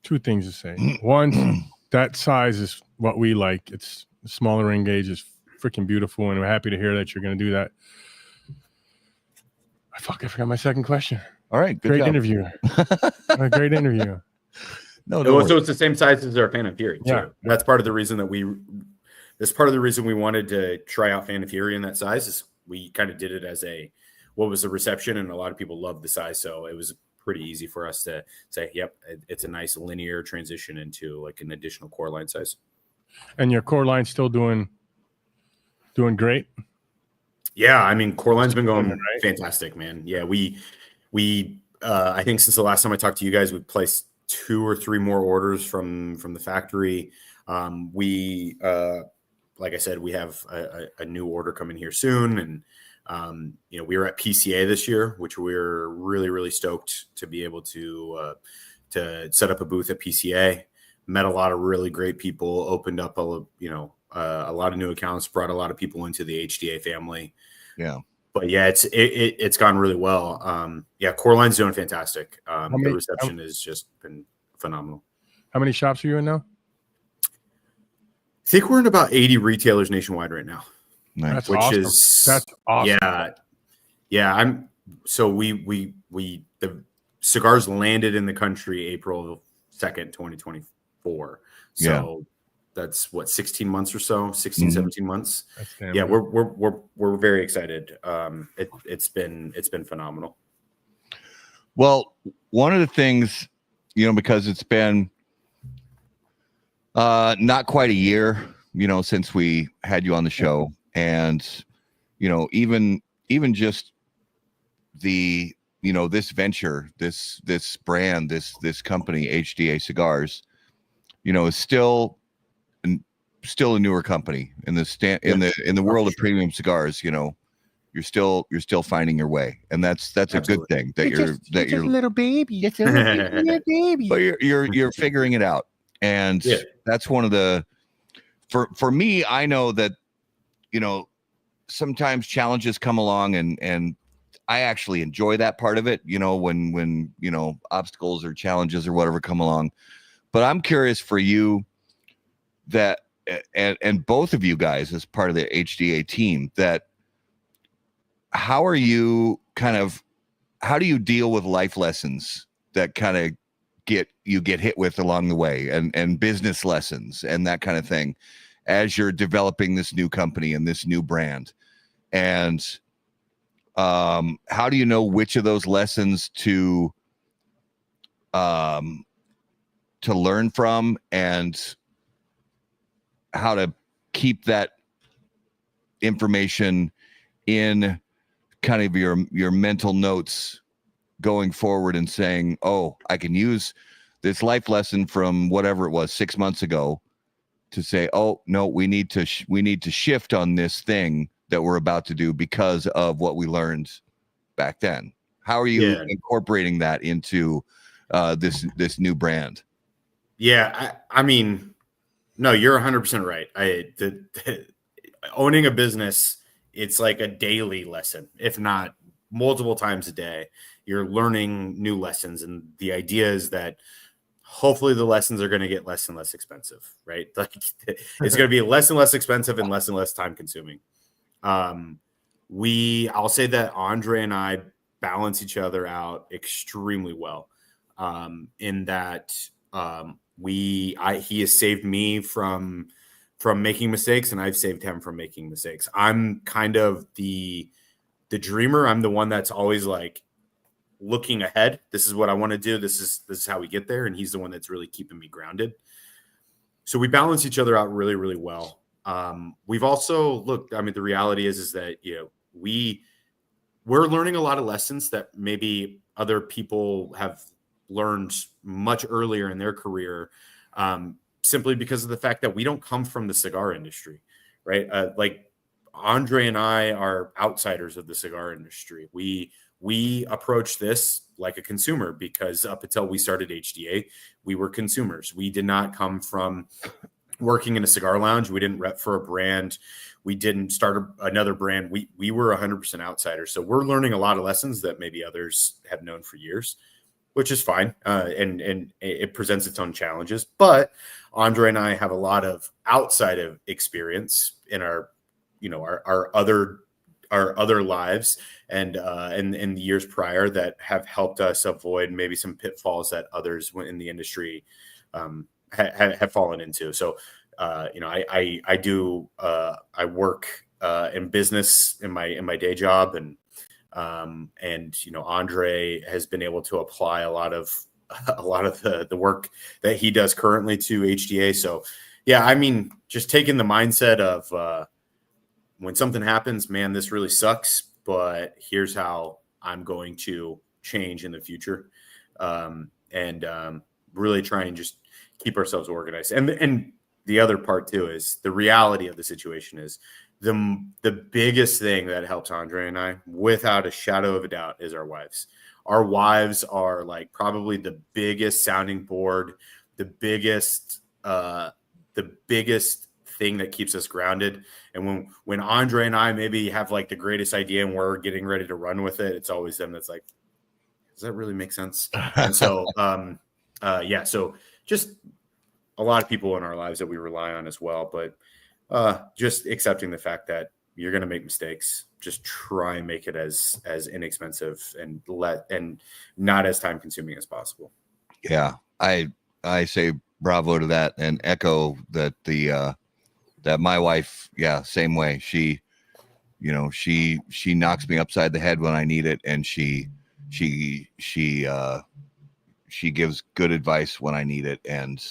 two things to say. One, that size is what we like. It's smaller ring gauge is freaking beautiful, and we're happy to hear that you're going to do that. I forgot my second question. All right, good Great job. interview. A great interview. No, so it's the same size as our Fan and Fury. Too. Yeah, that's part of the reason that we wanted to try out Fan and Fury in that size. Is we kind of did it as what was the reception, and a lot of people loved the size, so it was pretty easy for us to say, yep, it's a nice linear transition into like an additional core line size. And your core line's still doing great. Yeah, I mean, core line's been going fantastic, man. Yeah, we I think since the last time I talked to you guys, we've placed 2 or 3 more orders from the factory. We like I said, we have a new order coming here soon, and we were at PCA this year, which we're really, really stoked to be able to set up a booth at PCA. Met a lot of really great people, opened up a lot of new accounts, brought a lot of people into the HDA family. Yeah. But yeah, it's gone really well. Core line's doing fantastic. The reception has just been phenomenal. How many shops are you in now? I think we're in about 80 retailers nationwide right now. Nice. That's awesome. That's awesome. Yeah. The cigars landed in the country April 2nd, 2024. So that's 16 months or so, 16, 17 months. Yeah, we're very excited. It's been phenomenal. Well, one of the things, because it's been not quite a year, since we had you on the show, and even just the this venture, this brand, this company, HDA Cigars, is still a newer company in the world of premium cigars. You're still finding your way, and that's Absolutely. A good thing that you're a little baby. It's a little baby, but you're figuring it out, and that's one of the for me. I know that sometimes challenges come along, and I actually enjoy that part of it. When obstacles or challenges or whatever come along. But I'm curious for you that. And both of you guys as part of the HDA team, that how do you deal with life lessons that kind of get hit with along the way, and business lessons and that kind of thing as you're developing this new company and this new brand? And how do you know which of those lessons to learn from, and how to keep that information in kind of your mental notes going forward, and saying, oh, I can use this life lesson from whatever it was 6 months ago to say, oh no, we need to shift on this thing that we're about to do because of what we learned back then. How are you incorporating that into this new brand? Yeah, I mean, no, you're 100% right. Owning a business, it's like a daily lesson, if not multiple times a day. You're learning new lessons, and the idea is that hopefully the lessons are going to get less and less expensive, right? Like it's going to be less and less expensive and less time consuming. I'll say that Andre and I balance each other out extremely well, in that he has saved me from making mistakes, and I've saved him from making mistakes. I'm kind of the dreamer. I'm the one that's always like looking ahead. This is what I want to do. This is how we get there. And he's the one that's really keeping me grounded. So we balance each other out really, really well. We've also looked, I mean, the reality is that, we're learning a lot of lessons that maybe other people have learned much earlier in their career, simply because of the fact that we don't come from the cigar industry, right? Like Andre and I are outsiders of the cigar industry. We approach this like a consumer, because up until we started HDA, we were consumers. We did not come from working in a cigar lounge. We didn't rep for a brand. We didn't start another brand. We were 100% outsiders. So we're learning a lot of lessons that maybe others have known for years, which is fine. And it presents its own challenges. But Andre and I have a lot of outside of experience in our, our other lives and in the years prior that have helped us avoid maybe some pitfalls that others in the industry have fallen into. So, I work in business in my day job, and Andre has been able to apply a lot of the work that he does currently to HDA. So, yeah, I mean, just taking the mindset of when something happens, man, this really sucks, but here's how I'm going to change in the future, and really try and just keep ourselves organized. And the other part too is the reality of the situation is the biggest thing that helps Andre and I, without a shadow of a doubt, is our wives. Our wives are like probably the biggest sounding board, the biggest thing that keeps us grounded. And when Andre and I maybe have like the greatest idea and we're getting ready to run with it, it's always them that's like, does that really make sense? And so, so just a lot of people in our lives that we rely on as well, but just accepting the fact that you're going to make mistakes. Just try and make it as inexpensive and not as time consuming as possible. Yeah, I say bravo to that and echo that that my wife, yeah, same way. She knocks me upside the head when I need it, and she gives good advice when I need it, and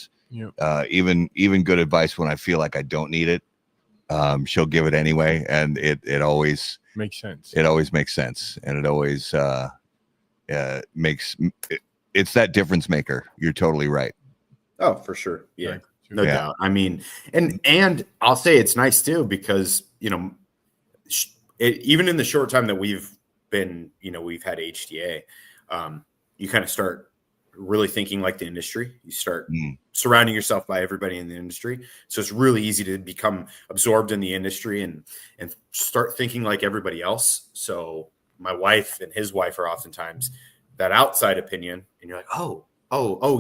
even good advice when I feel like I don't need it. She'll give it anyway, and it always makes sense. It always makes sense, and it always it's that difference maker. You're totally right. Oh, for sure. Yeah, no doubt. I mean, and I'll say it's nice too, because, even in the short time that we've been, we've had HDA, you kind of start really thinking like the industry. You start surrounding yourself by everybody in the industry. So it's really easy to become absorbed in the industry and start thinking like everybody else. So my wife and his wife are oftentimes that outside opinion, and you're like, oh,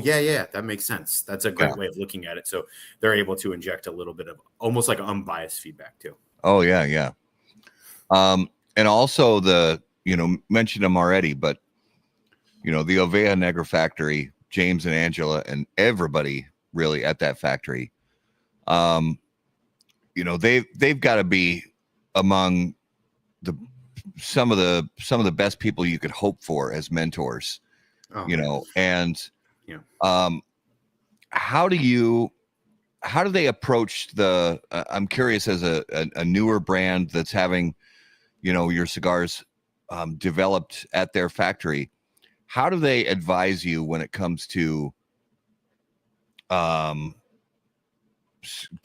yeah, that makes sense. That's a great way of looking at it. So they're able to inject a little bit of almost like unbiased feedback too. Oh yeah. And also mentioned them already, but the Ovea Negra factory, James and Angela and everybody really at that factory, they've got to be among some of the best people you could hope for as mentors. How do they approach I'm curious, as a newer brand that's having, your cigars developed at their factory, how do they advise you when it comes to kind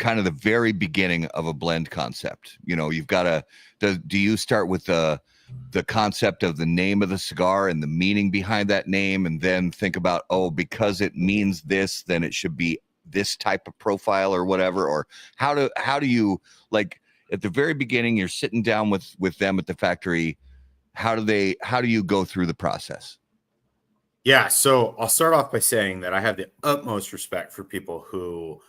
of the very beginning of a blend concept? You've got do you start with the concept of the name of the cigar and the meaning behind that name, and then think about, because it means this, then it should be this type of profile or whatever? Or how do you, like, at the very beginning, you're sitting down with them at the factory, how do you go through the process? Yeah, so I'll start off by saying that I have the utmost respect for people who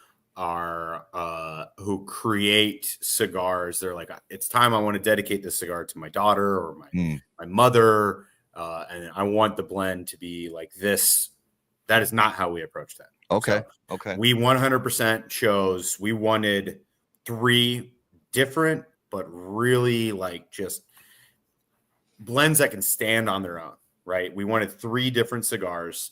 create cigars. They're like, it's time, I want to dedicate this cigar to my daughter or my mother, and I want the blend to be like this. That is not how we approach that. Okay. We 100% we wanted 3 different, but really like just blends that can stand on their own, right? We wanted 3 different cigars.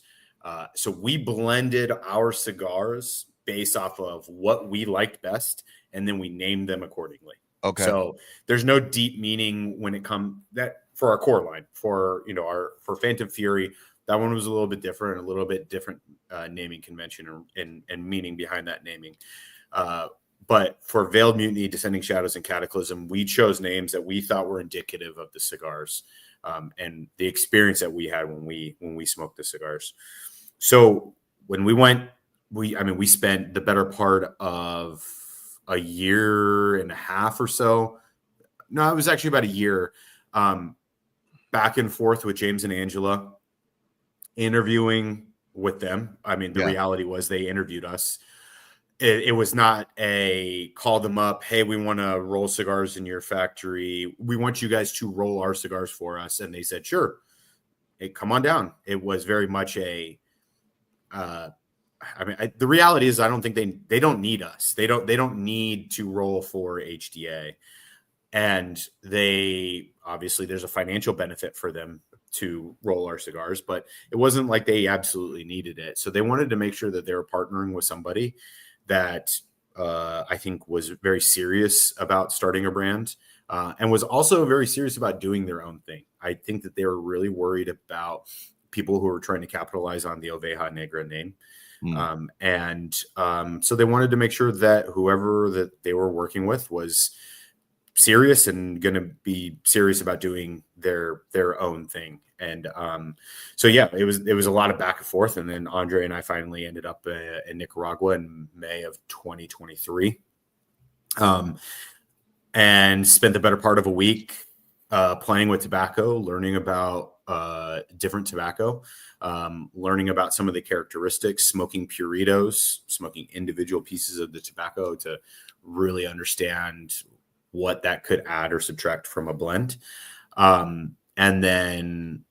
So we blended our cigars based off of what we liked best, and then we named them accordingly. Okay. So there's no deep meaning when it comes that for our core line. For for Phantom Fury, that one was a little bit different naming convention and meaning behind that naming. But for Veiled Mutiny, Descending Shadows, and Cataclysm, we chose names that we thought were indicative of the cigars and the experience that we had when we smoked the cigars. So when we went we spent the better part of a year and a half or so. No, it was actually about a year, back and forth with James and Angela, interviewing with them. I mean, the reality was they interviewed us. It was not a call them up, hey, we want to roll cigars in your factory. We want you guys to roll our cigars for us. And they said, sure, hey, come on down. It was very much a, the reality is I don't think they don't need us. They don't need to roll for HDA. And they obviously there's a financial benefit for them to roll our cigars, but it wasn't like they absolutely needed it. So they wanted to make sure that they were partnering with somebody that I think was very serious about starting a brand, and was also very serious about doing their own thing. I think that they were really worried about people who were trying to capitalize on the Oveja Negra name. So they wanted to make sure that whoever that they were working with was serious and going to be serious about doing their own thing. And so it was a lot of back and forth. And then Andre and I finally ended up in Nicaragua in May of 2023, and spent the better part of a week playing with tobacco, learning about different tobacco, learning about some of the characteristics, smoking puritos, smoking individual pieces of the tobacco to really understand what that could add or subtract from a blend. And then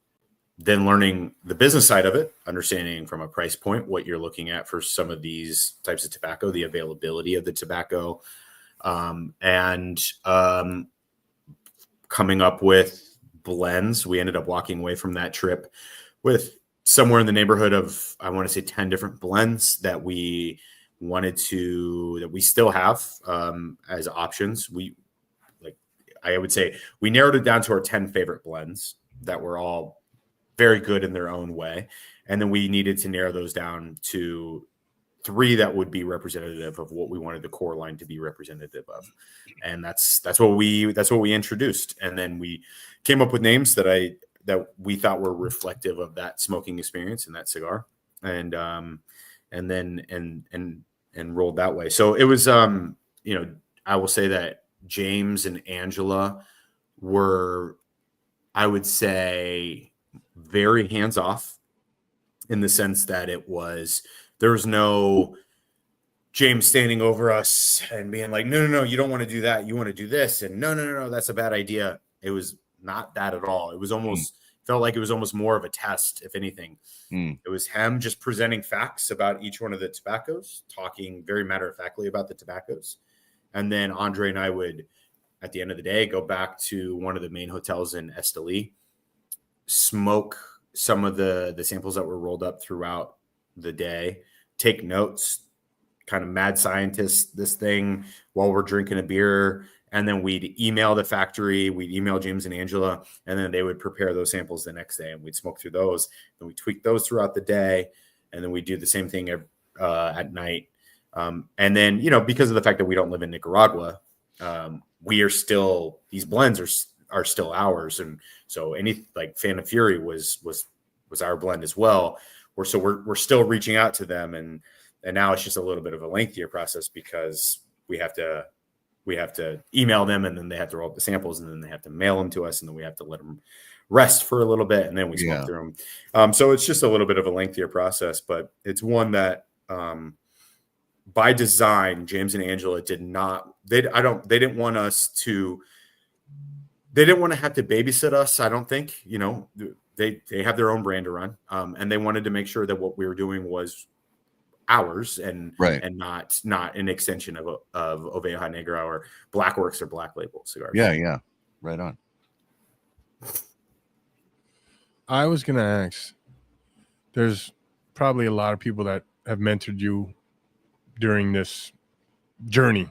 learning the business side of it, understanding from a price point what you're looking at for some of these types of tobacco, the availability of the tobacco, and coming up with blends. We ended up walking away from that trip with somewhere in the neighborhood of, I want to say 10 different blends that we still have as options. I would say we narrowed it down to our 10 favorite blends that were all very good in their own way. And then we needed to narrow those down to 3 that would be representative of what we wanted the core line to be representative of. And that's what we introduced. And then we came up with names that we thought were reflective of that smoking experience in that cigar. And rolled that way. So it was, I will say that James and Angela were, I would say, very hands-off in the sense that there was no James standing over us and being like, no, you don't want to do that. You want to do this. And no, that's a bad idea. It was not that at all. It was felt like it was almost more of a test, if anything. It was him just presenting facts about each one of the tobaccos, talking very matter-of-factly about the tobaccos. And then Andre and I would, at the end of the day, go back to one of the main hotels in Esteli, smoke some of the samples that were rolled up throughout the day, take notes, kind of mad scientist this thing while we're drinking a beer. And then we'd email the factory, we'd email James and Angela, and then they would prepare those samples the next day, and we'd smoke through those. And we tweak those throughout the day, and then we do the same thing at night. And then, because of the fact that we don't live in Nicaragua, these blends are still ours. And so Fan of Fury was our blend as well. We're still reaching out to them. And now it's just a little bit of a lengthier process because we have to email them, and then they have to roll up the samples, and then they have to mail them to us, and then we have to let them rest for a little bit, and then we smoke through them. So it's just a little bit of a lengthier process, but it's one that, by design, James and Angela didn't want to have to babysit us. I don't think, they have their own brand to run. And they wanted to make sure that what we were doing was ours and not an extension of Oveja Negra or Blackworks or Black Label cigars. Yeah. Right on. I was going to ask, there's probably a lot of people that have mentored you during this journey.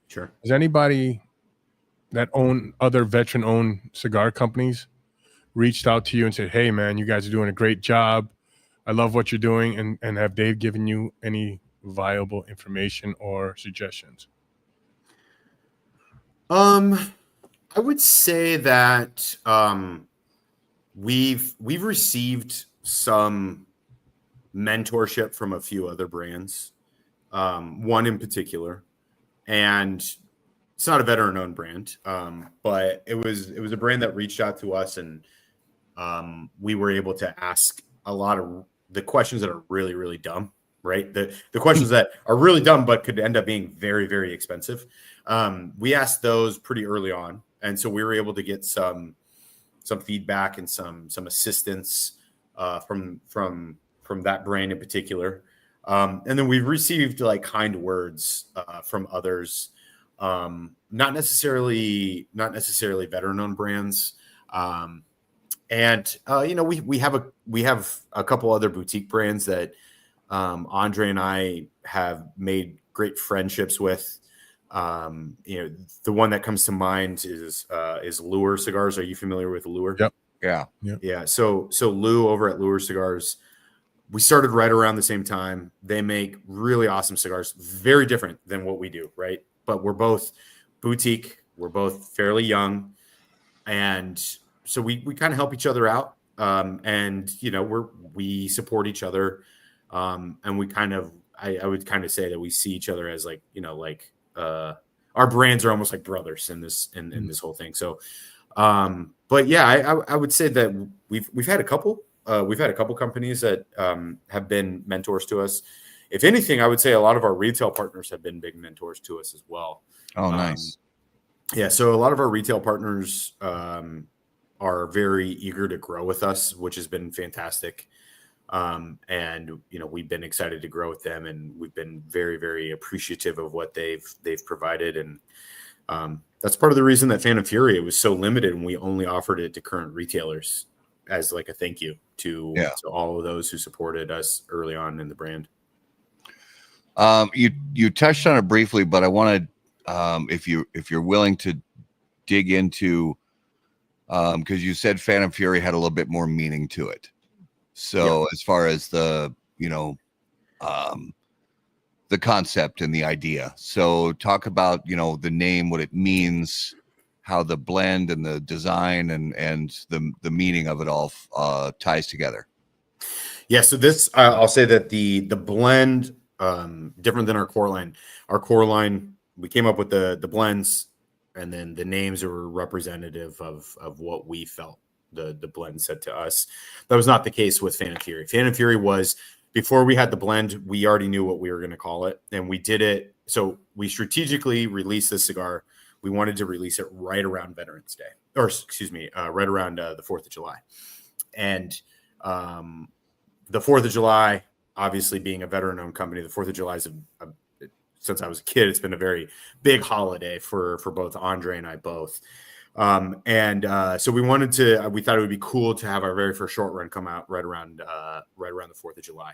Sure. Is anybody that own other veteran-owned cigar companies reached out to you and said, hey, man, you guys are doing a great job. I love what you're doing. And have they given you any viable information or suggestions? I would say that we've received some mentorship from a few other brands, one in particular, and it's not a veteran-owned brand, but it was a brand that reached out to us, and we were able to ask a lot of the questions that are really, really dumb, right? The questions that are really dumb but could end up being very, very expensive. We asked those pretty early on, and so we were able to get some feedback and some assistance from that brand in particular. And then we've received like kind words from others, not necessarily veteran-owned brands. And we have a couple other boutique brands that Andre and I have made great friendships with. The one that comes to mind is Lure Cigars. Are you familiar with Lure? Yep. Yeah. So Lou over at Lure Cigars, we started right around the same time. They make really awesome cigars, very different than what we do, right? But we're both boutique. We're both fairly young, and so we kind of help each other out. And we support each other. And we kind of, I would kind of say that we see each other as our brands are almost like brothers in this whole thing. So, but yeah, I would say that we've had a couple companies that have been mentors to us. If anything, I would say a lot of our retail partners have been big mentors to us as well. Oh, nice. Yeah. So a lot of our retail partners are very eager to grow with us, which has been fantastic. And we've been excited to grow with them, and we've been very, very appreciative of what they've provided. And that's part of the reason that Phantom Fury was so limited, and we only offered it to current retailers as like a thank you to all of those who supported us early on in the brand. You touched on it briefly, but I wanted, if you're willing to dig into, because you said Phantom Fury had a little bit more meaning to it. So as far as the concept and the idea, so talk about, the name, what it means, how the blend and the design and the meaning of it all ties together. Yeah. So this, I'll say that the blend, different than our core line. Our core line, we came up with the blends, and then the names are representative of what we felt the blend said to us. That was not the case with Phantom Fury. Phantom Fury was, before we had the blend, we already knew what we were going to call it, and we did it. So we strategically released this cigar. We wanted to release it right around Veterans Day, or excuse me, right around the 4th of July. And the 4th of July, obviously being a veteran-owned company, the 4th of July is since I was a kid, it's been a very big holiday for both Andre and I both. So we thought it would be cool to have our very first short run come out right around the 4th of July.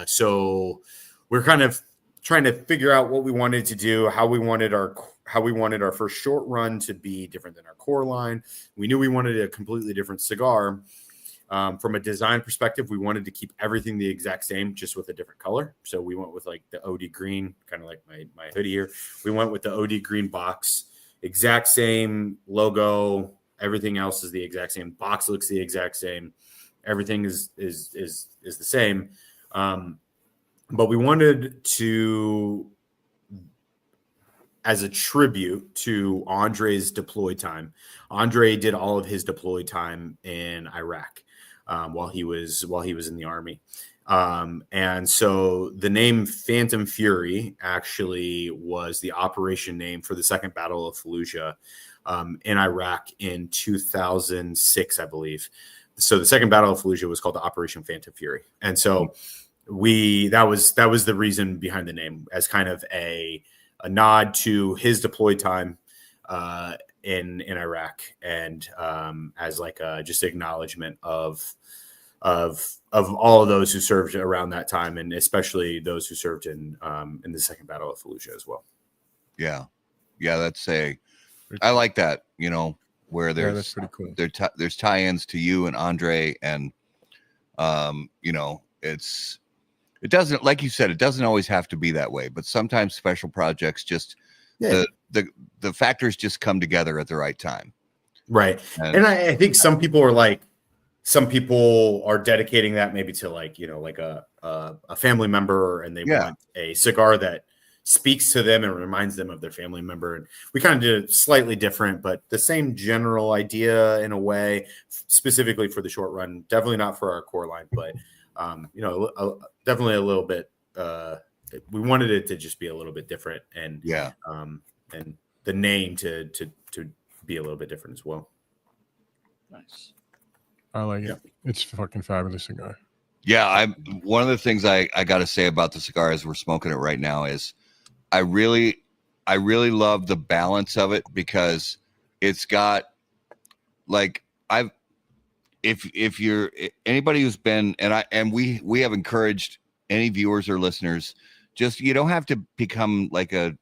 So we're kind of trying to figure out what we wanted to do, how we wanted our first short run to be different than our core line. We knew we wanted a completely different cigar. From a design perspective, we wanted to keep everything the exact same, just with a different color. So we went with like the OD green, kind of like my hoodie here. We went with the OD green box. Exact same logo. Everything else is the exact same. Box looks the exact same. Everything is the same. But we wanted to, as a tribute to Andre's deploy time. Andre did all of his deploy time in Iraq while he was in the Army. And so the name Phantom Fury actually was the operation name for the Second Battle of Fallujah in Iraq in 2006, I believe. So the Second Battle of Fallujah was called Operation Phantom Fury. And so that was the reason behind the name, as kind of a nod to his deploy time in Iraq, and as like just acknowledgement of all of those who served around that time, and especially those who served in the Second Battle of Fallujah as well. Yeah, I like that. Where there's that's pretty cool. There's tie-ins to you and Andre, and it doesn't, like you said, it doesn't always have to be that way, but sometimes special projects just the factors just come together at the right time. Right. And I think some people are like, some people are dedicating that maybe to like, like a family member, and they want a cigar that speaks to them and reminds them of their family member. And we kind of did it slightly different, but the same general idea in a way, specifically for the short run. Definitely not for our core line, but definitely a little bit. We wanted it to just be a little bit different, and and the name to be a little bit different as well. Nice. I like it. It's a fucking fabulous cigar. Yeah, one of the things I got to say about the cigar as we're smoking it right now is I really love the balance of it, because it's got like if you're anybody who's been, and we have encouraged any viewers or listeners, just you don't have to become like a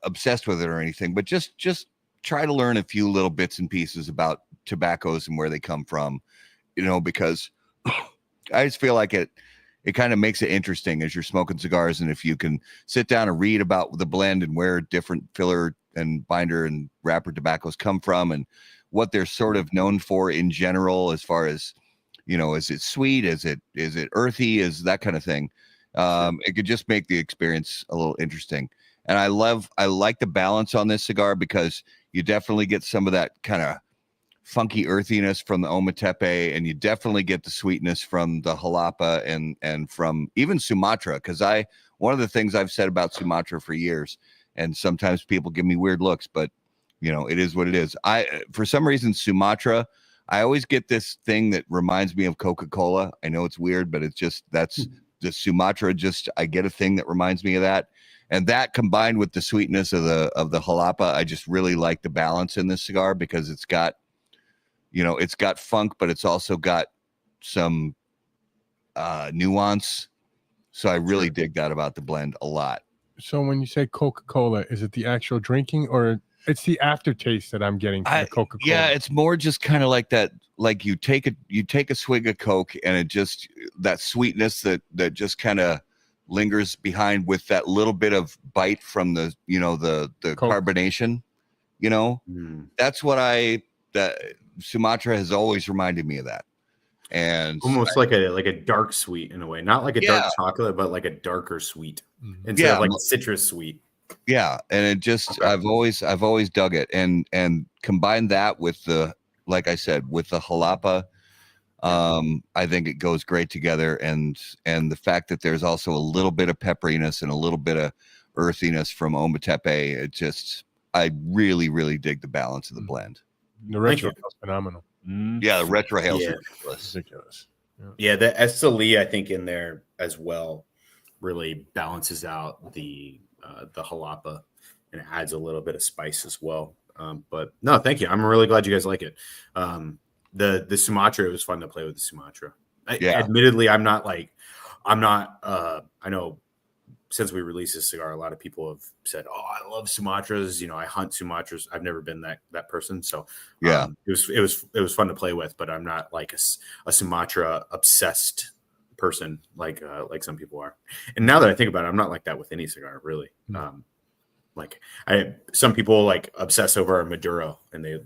obsessed with it or anything, but just try to learn a few little bits and pieces about tobaccos and where they come from, because I just feel like it kind of makes it interesting as you're smoking cigars. And if you can sit down and read about the blend and where different filler and binder and wrapper tobaccos come from and what they're sort of known for in general, as far as, is it sweet? Is it earthy? Is that kind of thing? It could just make the experience a little interesting. And I like the balance on this cigar, because you definitely get some of that kind of funky earthiness from the Ometepe, and you definitely get the sweetness from the Jalapa and from even Sumatra. Because one of the things I've said about Sumatra for years, and sometimes people give me weird looks, but it is what it is. For some reason, Sumatra, I always get this thing that reminds me of Coca-Cola. I know it's weird, but it's just, that's the Sumatra. I get a thing that reminds me of that. And that combined with the sweetness of the Jalapa, I just really like the balance in this cigar, because it's got, it's got funk, but it's also got some nuance. So I really dig that about the blend a lot. So when you say Coca-Cola, is it the actual drinking, or it's the aftertaste that I'm getting from the Coca-Cola? Yeah, it's more just kind of like that. Like you take a swig of Coke, and it just, that sweetness that just kind of lingers behind with that little bit of bite from the carbonation. That's what that Sumatra has always reminded me of that. And almost like a dark sweet in a way, not like a dark chocolate, but like a darker sweet instead of like a citrus sweet. Yeah, and it just I've always dug it, and combine that with like I said, with the Jalapa. I think it goes great together, and the fact that there's also a little bit of pepperiness and a little bit of earthiness from Ometepe. I really, really dig the balance of the blend. The retro is phenomenal. Yeah, the retrohale is ridiculous. Yeah, the Esteli, I think, in there as well really balances out the Jalapa, and it adds a little bit of spice as well. But no, thank you. I'm really glad you guys like it. The Sumatra, it was fun to play with the Sumatra. Admittedly, I know since we released this cigar, a lot of people have said, "Oh, I love Sumatras. I hunt Sumatras." I've never been that person, so it was fun to play with. But I'm not like a Sumatra obsessed person like some people are. And now that I think about it, I'm not like that with any cigar, really. Some people like obsess over a Maduro, and they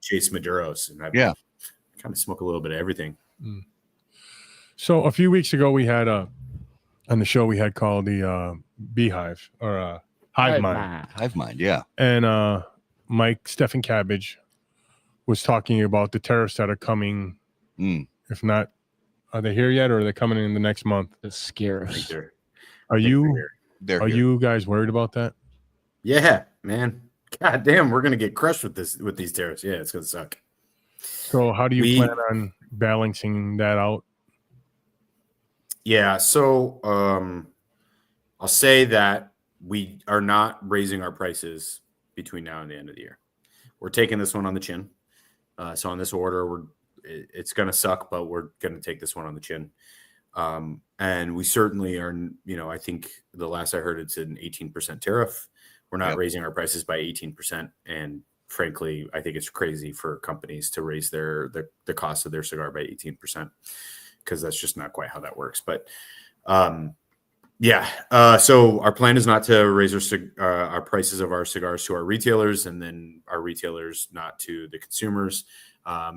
chase Maduros, and I kind of smoke a little bit of everything. So a few weeks ago, we had on the show we had called the Beehive or Hive Mind. Yeah. And Mike Stephen Cabbage was talking about the tariffs that are coming. If not, are they here yet, or are they coming in the next month? The scares. Are you guys worried about that? Yeah, man. God damn, we're gonna get crushed with these tariffs. Yeah, it's gonna suck. So how do you plan on balancing that out? Yeah, so I'll say that we are not raising our prices between now and the end of the year. We're taking this one on the chin. So on this order, it's going to suck, but we're going to take this one on the chin. And we certainly are, I think the last I heard, it's an 18% tariff. We're not raising our prices by 18%. And frankly, I think it's crazy for companies to raise the cost of their cigar by 18%. Because that's just not quite how that works. But Yeah. So our plan is not to raise our prices of our cigars to our retailers, and then our retailers not to the consumers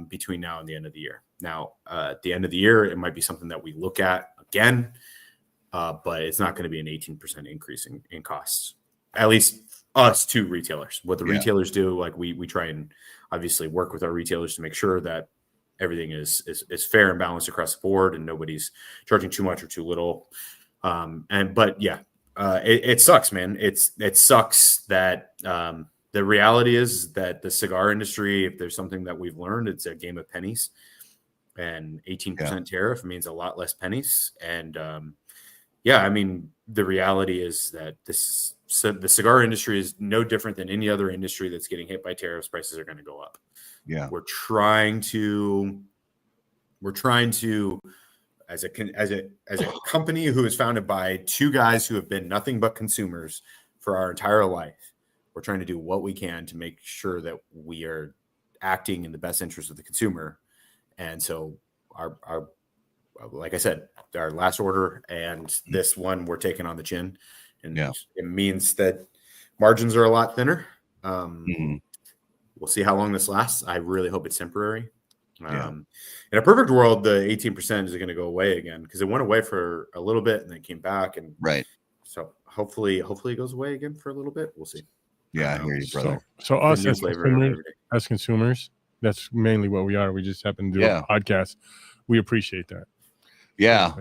between now and the end of the year. Now, at the end of the year, it might be something that we look at again, but it's not going to be an 18% increase in costs. At least us to retailers. What the retailers do, like we try and obviously work with our retailers to make sure that everything is fair and balanced across the board, and nobody's charging too much or too little. It sucks, man. It sucks that the reality is that the cigar industry, if there's something that we've learned, it's a game of pennies, and 18% tariff means a lot less pennies. And I mean, the reality is that the cigar industry is no different than any other industry that's getting hit by tariffs. Prices are going to go up. Yeah, we're trying to as a company who is founded by two guys who have been nothing but consumers for our entire life. We're trying to do what we can to make sure that we are acting in the best interest of the consumer. And so our like I said, our last order and this one we're taking on the chin, and it means that margins are a lot thinner. We'll see how long this lasts. I really hope it's temporary. In a perfect world, the 18% is going to go away again, because it went away for a little bit and then came back. And so hopefully it goes away again for a little bit. We'll see. Yeah, I hear you, brother. So us as consumers, that's mainly what we are. We just happen to do a podcast. We appreciate that. Yeah.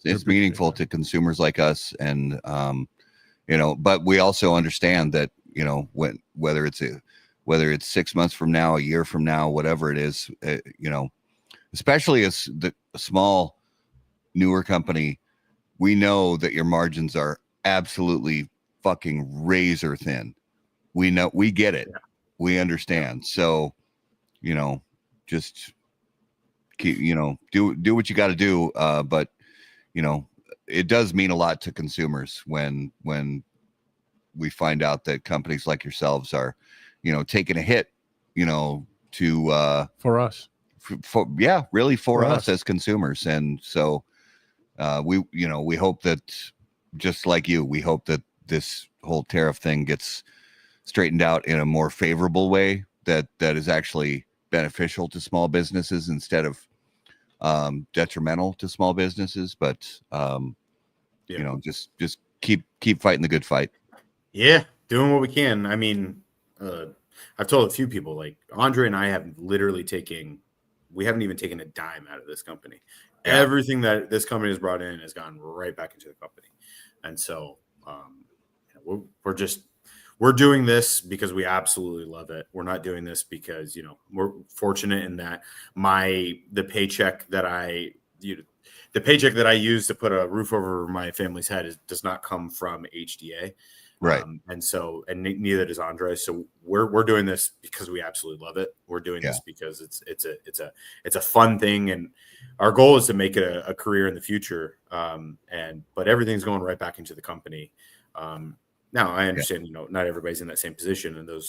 It's meaningful to consumers like us, and but we also understand that whether it's 6 months from now, a year from now, whatever it is, especially as a small, newer company, we know that your margins are absolutely fucking razor thin. We know, we get it. We understand. So, just keep, do what you got to do. But, it does mean a lot to consumers when we find out that companies like yourselves are, taking a hit, for us, for us as consumers. And so we hope that, just like you, we hope that this whole tariff thing gets straightened out in a more favorable way that is actually beneficial to small businesses instead of detrimental to small businesses. But just keep fighting the good fight. Yeah, doing what we can. I mean, I've told a few people, like Andre and I have literally we haven't even taken a dime out of this company. Everything that this company has brought in has gone right back into the company. And so we're doing this because we absolutely love it. We're not doing this because, we're fortunate in that the paycheck that I use to put a roof over my family's head does not come from HDA. Right. And neither does Andre. So we're doing this because we absolutely love it. We're doing this because it's a fun thing, and our goal is to make it a career in the future. But everything's going right back into the company. Now I understand, not everybody's in that same position, and that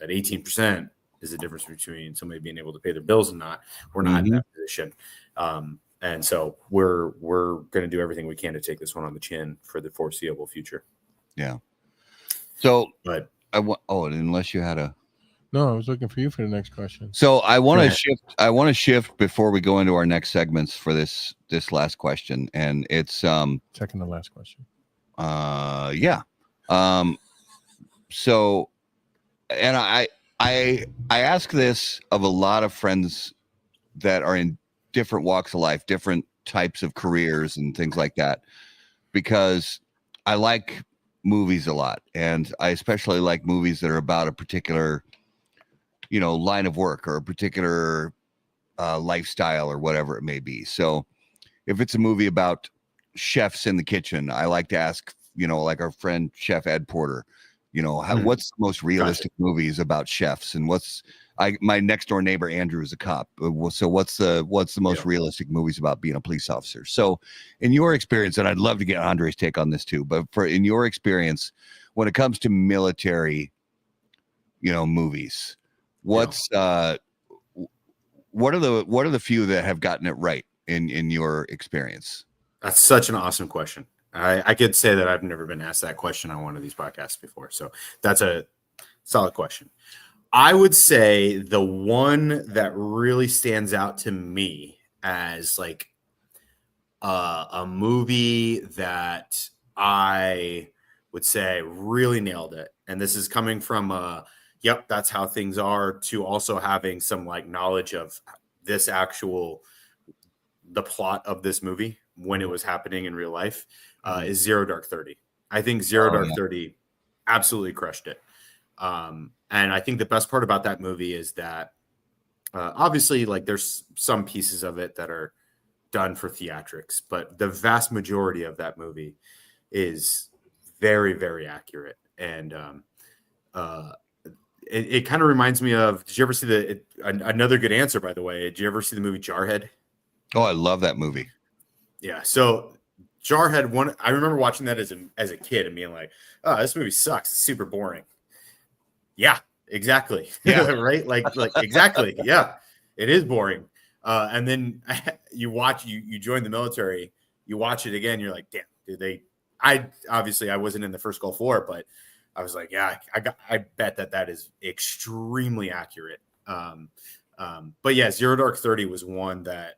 18% is the difference between somebody being able to pay their bills and not. We're not in that position. And so we're going to do everything we can to take this one on the chin for the foreseeable future. Yeah. So, but unless you had no, I was looking for you for the next question. So I want to shift before we go into our next segments for this last question, and it's second to last question. So, and I ask this of a lot of friends that are in different walks of life, different types of careers and things like that, because I like movies a lot, and I especially like movies that are about a particular line of work or a particular lifestyle or whatever it may be. So if it's a movie about chefs in the kitchen, I like to ask, like our friend Chef Ed Porter, what's the most realistic movies about chefs, and my next door neighbor Andrew is a cop. So what's the most realistic movies about being a police officer? So in your experience, and I'd love to get Andre's take on this too, but in your experience, when it comes to military, movies, what are the few that have gotten it right in your experience? That's such an awesome question. I could say that I've never been asked that question on one of these podcasts before. So that's a solid question. I would say the one that really stands out to me as like a movie that I would say really nailed it. And this is coming from yep, that's how things are, to also having some like knowledge of this the plot of this movie when it was happening in real life, is Zero Dark 30. I think Zero Dark 30 absolutely crushed it. And I think the best part about that movie is that obviously like there's some pieces of it that are done for theatrics, but the vast majority of that movie is very, very accurate. And it kind of reminds me of, did you ever see another good answer, by the way, did you ever see the movie Jarhead? Oh, I love that movie. Yeah. So Jarhead, I remember watching that as a kid and being like, oh, this movie sucks. It's super boring. Yeah, exactly. Yeah. Right. Like exactly. Yeah, it is boring. And then you join the military, you watch it again. You're like, damn, I wasn't in the first Gulf War, but I was like, yeah, I bet that is extremely accurate. But yeah, Zero Dark 30 was one that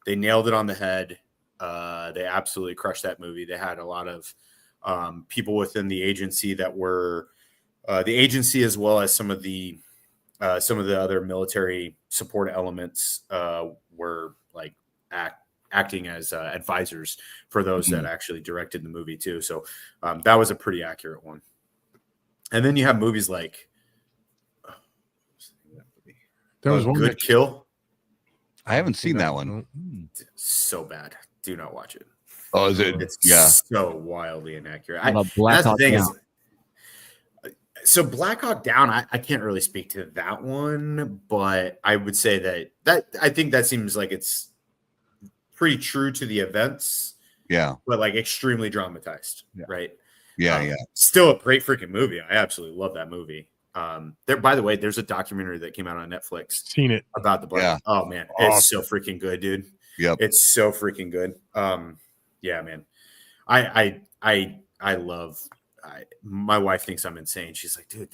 they nailed it on the head. They absolutely crushed that movie. They had a lot of people within the agency that were the agency, as well as some of the other military support elements were like acting as advisors for those that actually directed the movie too. So that was a pretty accurate one. And then you have movies like There was one Good Kill. I haven't seen that one. So bad. Do not watch it. Oh, is it? It's Yeah. so wildly inaccurate. Black That's the Hawk thing Down. so Black Hawk Down, I can't really speak to that one, but I would say that I think that seems like it's pretty true to the events. Yeah. But like extremely dramatized, right? Yeah. Still a great freaking movie. I absolutely love that movie. By the way, there's a documentary that came out on Netflix. Seen it about the Black. Yeah. Oh man, it's so freaking good, dude. Yep. It's so freaking good. Yeah, man. I love. My wife thinks I'm insane. She's like, dude,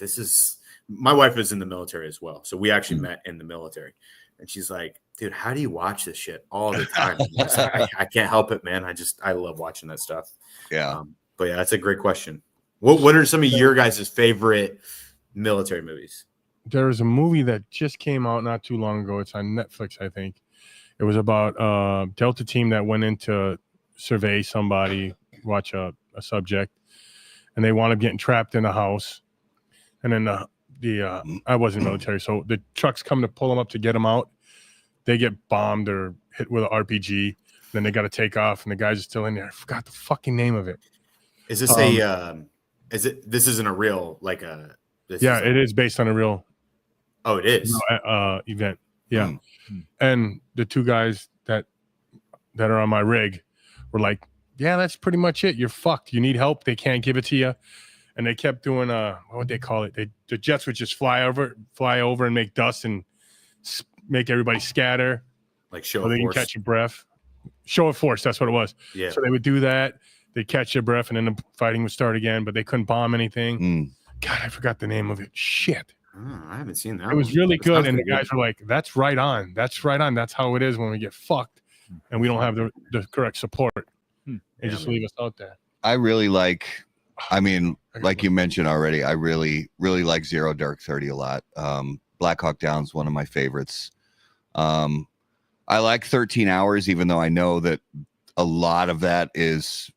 my wife was in the military as well. So we actually met in the military. And she's like, dude, how do you watch this shit all the time? I can't help it, man. I love watching that stuff. Yeah. But yeah, that's a great question. What are some of your guys' favorite military movies? There's a movie that just came out not too long ago. It's on Netflix, I think. It was about a Delta team that went in to survey somebody, watch a subject, and they wound up getting trapped in a house. And then I wasn't military, so the trucks come to pull them up to get them out. They get bombed or hit with an RPG. Then they got to take off, and the guys are still in there. I forgot the fucking name of it. Is this this isn't a real like a? It is based on a real. Oh, it is event. Yeah, and the two guys that are on my rig were like, "Yeah, that's pretty much it. You're fucked. You need help. They can't give it to you." And they kept doing what would they call it? The jets would just fly over and make dust and make everybody scatter. Like show so of they force. Can catch your breath. Show of force. That's what it was. Yeah. So they would do that. They'd catch your breath, and then the fighting would start again. But they couldn't bomb anything. God, I forgot the name of it. Shit. Oh, I haven't seen that. It was really good, and the good. guys were like, "That's right on. That's right on. That's how it is when we get fucked, and we don't have the correct support. They just leave us out there." I really like. I mean, like you mentioned already, I really, really like Zero Dark 30 a lot. Black Hawk Down is one of my favorites. I like 13 Hours, even though I know that a lot of that is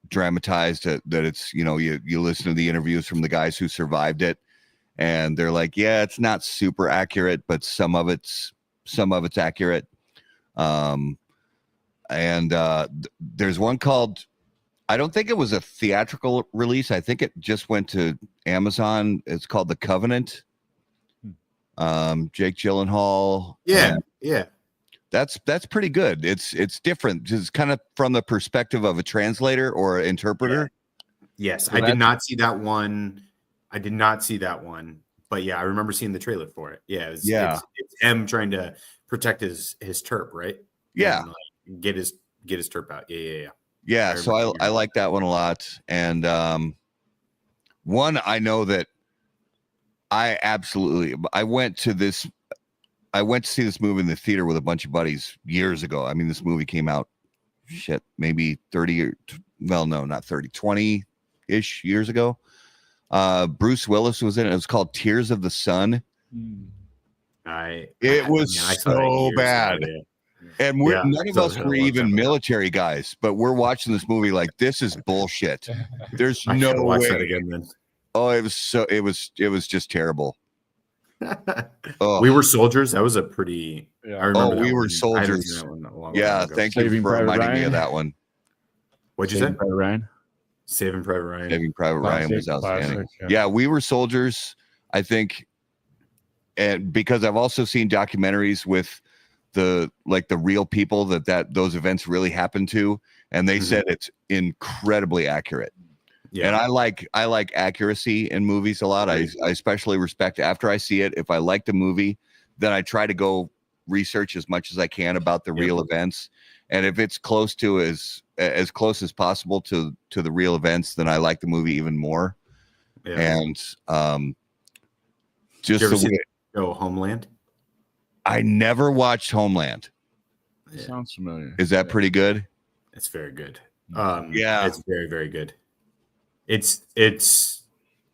dramatized. That it's, you listen to the interviews from the guys who survived it, and they're like, yeah, it's not super accurate, but some of it's accurate. There's one called, I don't think it was a theatrical release. I think it just went to Amazon. It's called The Covenant. Jake Gyllenhaal. Yeah. That's pretty good. It's different. It's kind of from the perspective of a translator or an interpreter. Yes, So I did not see that one. But yeah, I remember seeing the trailer for it. Yeah, it's M trying to protect his terp, right? Yeah. And, get his terp out. Yeah. Yeah, so I like that one a lot. And one I know that I went to see this movie in the theater with a bunch of buddies years ago. I mean, this movie came out maybe 20-ish years ago. Bruce Willis was in it. It was called Tears of the Sun. It was so bad. And none of us were even military guys, but we're watching this movie like, this is bullshit. There's no way. That again, then. Oh, it was just terrible. We Were Soldiers. That was a pretty. Yeah. I remember We Were Soldiers. Yeah, thank you for reminding me of that one. What'd you say? Private Ryan. Saving Private Ryan. Saving Private Ryan was outstanding. Yeah, We Were Soldiers. I think, and because I've also seen documentaries with the real people that those events really happened to, and they said it's incredibly accurate. Yeah. And I like accuracy in movies a lot. I especially respect after I see it. If I like the movie, then I try to go research as much as I can about the real events. And if it's close to as close as possible to the real events, then I like the movie even more. Yeah. And just Did you ever see Homeland? I never watched Homeland. Sounds familiar. Is that pretty good? It's very good. Yeah, it's very, very good. It's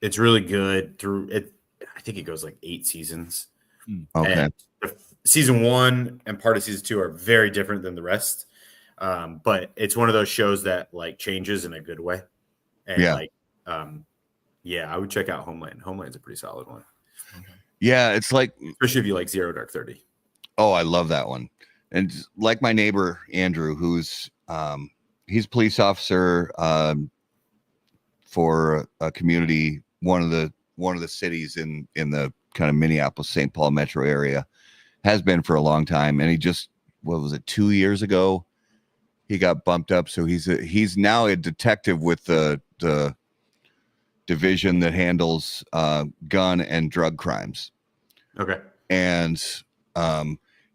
really good through it. I think it goes like 8 seasons. Okay. And season 1 and part of season 2 are very different than the rest. But it's one of those shows that like changes in a good way. And I would check out Homeland. Homeland's a pretty solid one. Okay. Yeah, it's like, especially if you like Zero Dark 30. Oh, I love that one. And like my neighbor Andrew, who's he's a police officer for a community, one of the cities in the kind of Minneapolis, St. Paul metro area, has been for a long time. And he just, 2 years ago, he got bumped up. So he's now a detective with the division that handles gun and drug crimes. Okay. And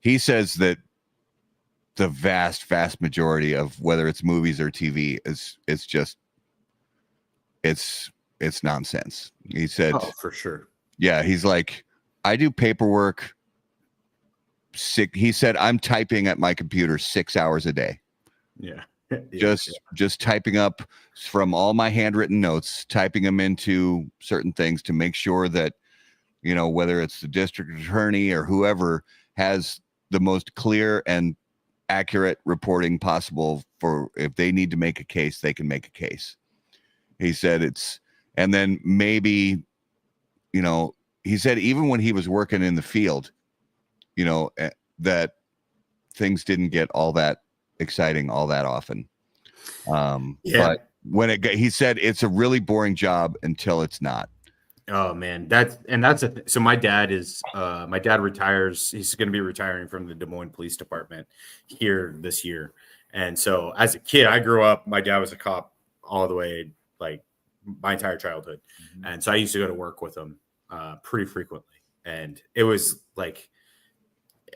he says that the vast majority of whether it's movies or TV it's nonsense. He said, oh, for sure. Yeah. He's like, I do paperwork. He said, I'm typing at my computer 6 hours a day. Yeah. Just typing up from all my handwritten notes, typing them into certain things to make sure that, whether it's the district attorney or whoever has the most clear and accurate reporting possible for if they need to make a case, they can make a case. He said and then maybe, he said even when he was working in the field, that things didn't get all that exciting all that often. But when he said it's a really boring job until it's not. Oh man, so my dad retires. He's going to be retiring from the Des Moines Police Department here this year. And so as a kid, I grew up, my dad was a cop all the way, like my entire childhood. Mm-hmm. And so I used to go to work with him pretty frequently. And it was like,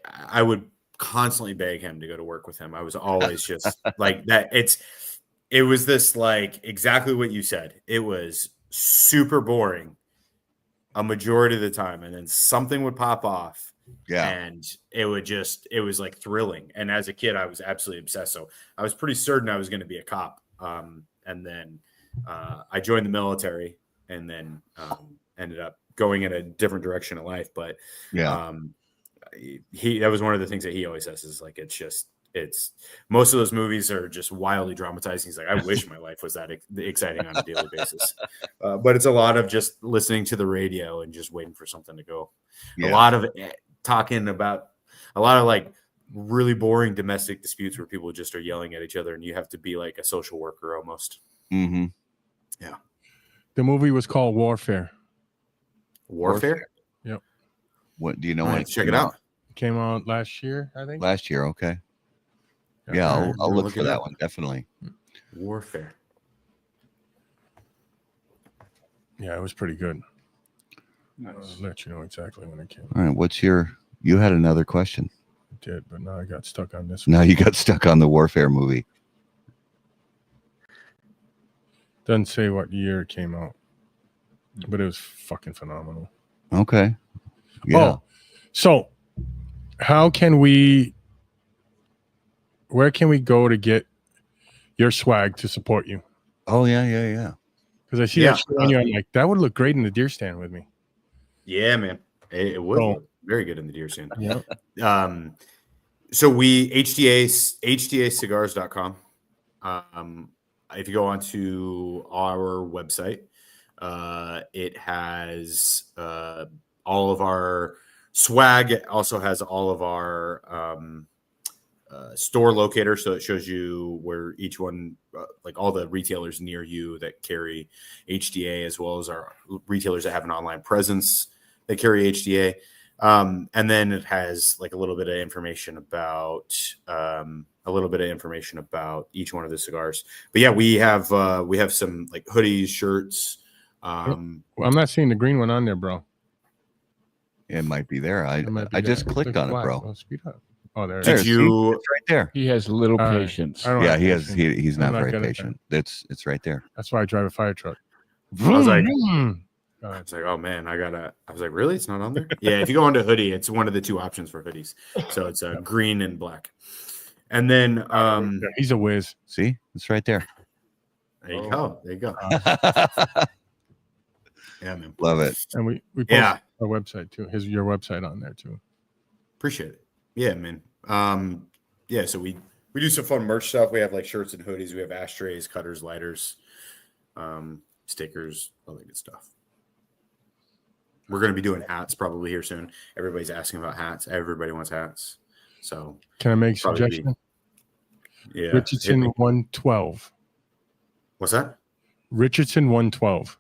I would constantly beg him to go to work with him. I was always just like that. It was this, like, exactly what you said. It was super boring a majority of the time. And then something would pop off. Yeah. And it was like thrilling. And as a kid, I was absolutely obsessed. So I was pretty certain I was going to be a cop. And then I joined the military and then ended up going in a different direction in life. But that was one of the things that he always says is like, it's most of those movies are just wildly dramatized. He's like, I wish my life was that exciting on a daily basis. But it's a lot of just listening to the radio and just waiting for something to go. Yeah. A lot of talking about a lot of like really boring domestic disputes where people just are yelling at each other and you have to be like a social worker almost. Mm-hmm. Yeah. The movie was called Warfare. Warfare? Yep. What do you know? Right, check it out. Came out last year, I think. Last year, okay. Yeah, I'll look for that one, definitely. Warfare. Yeah, it was pretty good. Nice. I'll let you know exactly when it came out. All right, you had another question. I did, but now I got stuck on this one. Now you got stuck on the Warfare movie. Doesn't say what year it came out, but it was fucking phenomenal. Okay. Yeah. Oh, so where can we go to get your swag to support you? Oh, yeah. Because I see that shit on you. I'm like, that would look great in the deer stand with me. Yeah, man. It would look very good in the deer stand. Yeah. So we HDA Cigars.com. If you go onto our website, it has all of our swag. It also has all of our store locator, so it shows you where each one, like all the retailers near you that carry HDA, as well as our retailers that have an online presence that carry HDA. And then it has like a little bit of information about each one of the cigars. But yeah, we have some like hoodies, shirts. I'm not seeing the green one on there, bro. It might be there. I It just clicked on it, bro. Oh, speed up. Oh, there. Did you? It's right there. He has little patience. Yeah, he has. He's not very patient. It's right there. That's why I drive a fire truck. I was like, oh man, I was like, really? It's not on there? Yeah, if you go onto hoodie, it's one of the two options for hoodies. So it's green and black. And then he's a whiz. See, it's right there. There you go. Yeah, man. Love it. And we post our website too. Your website on there too. Appreciate it. Yeah, man. Yeah, so we do some fun merch stuff. We have like shirts and hoodies. We have ashtrays, cutters, lighters, stickers, all that good stuff. We're going to be doing hats probably here soon. Everybody's asking about hats. Everybody wants hats. So can I make a suggestion? Yeah. Richardson 112. What's that? Richardson 112.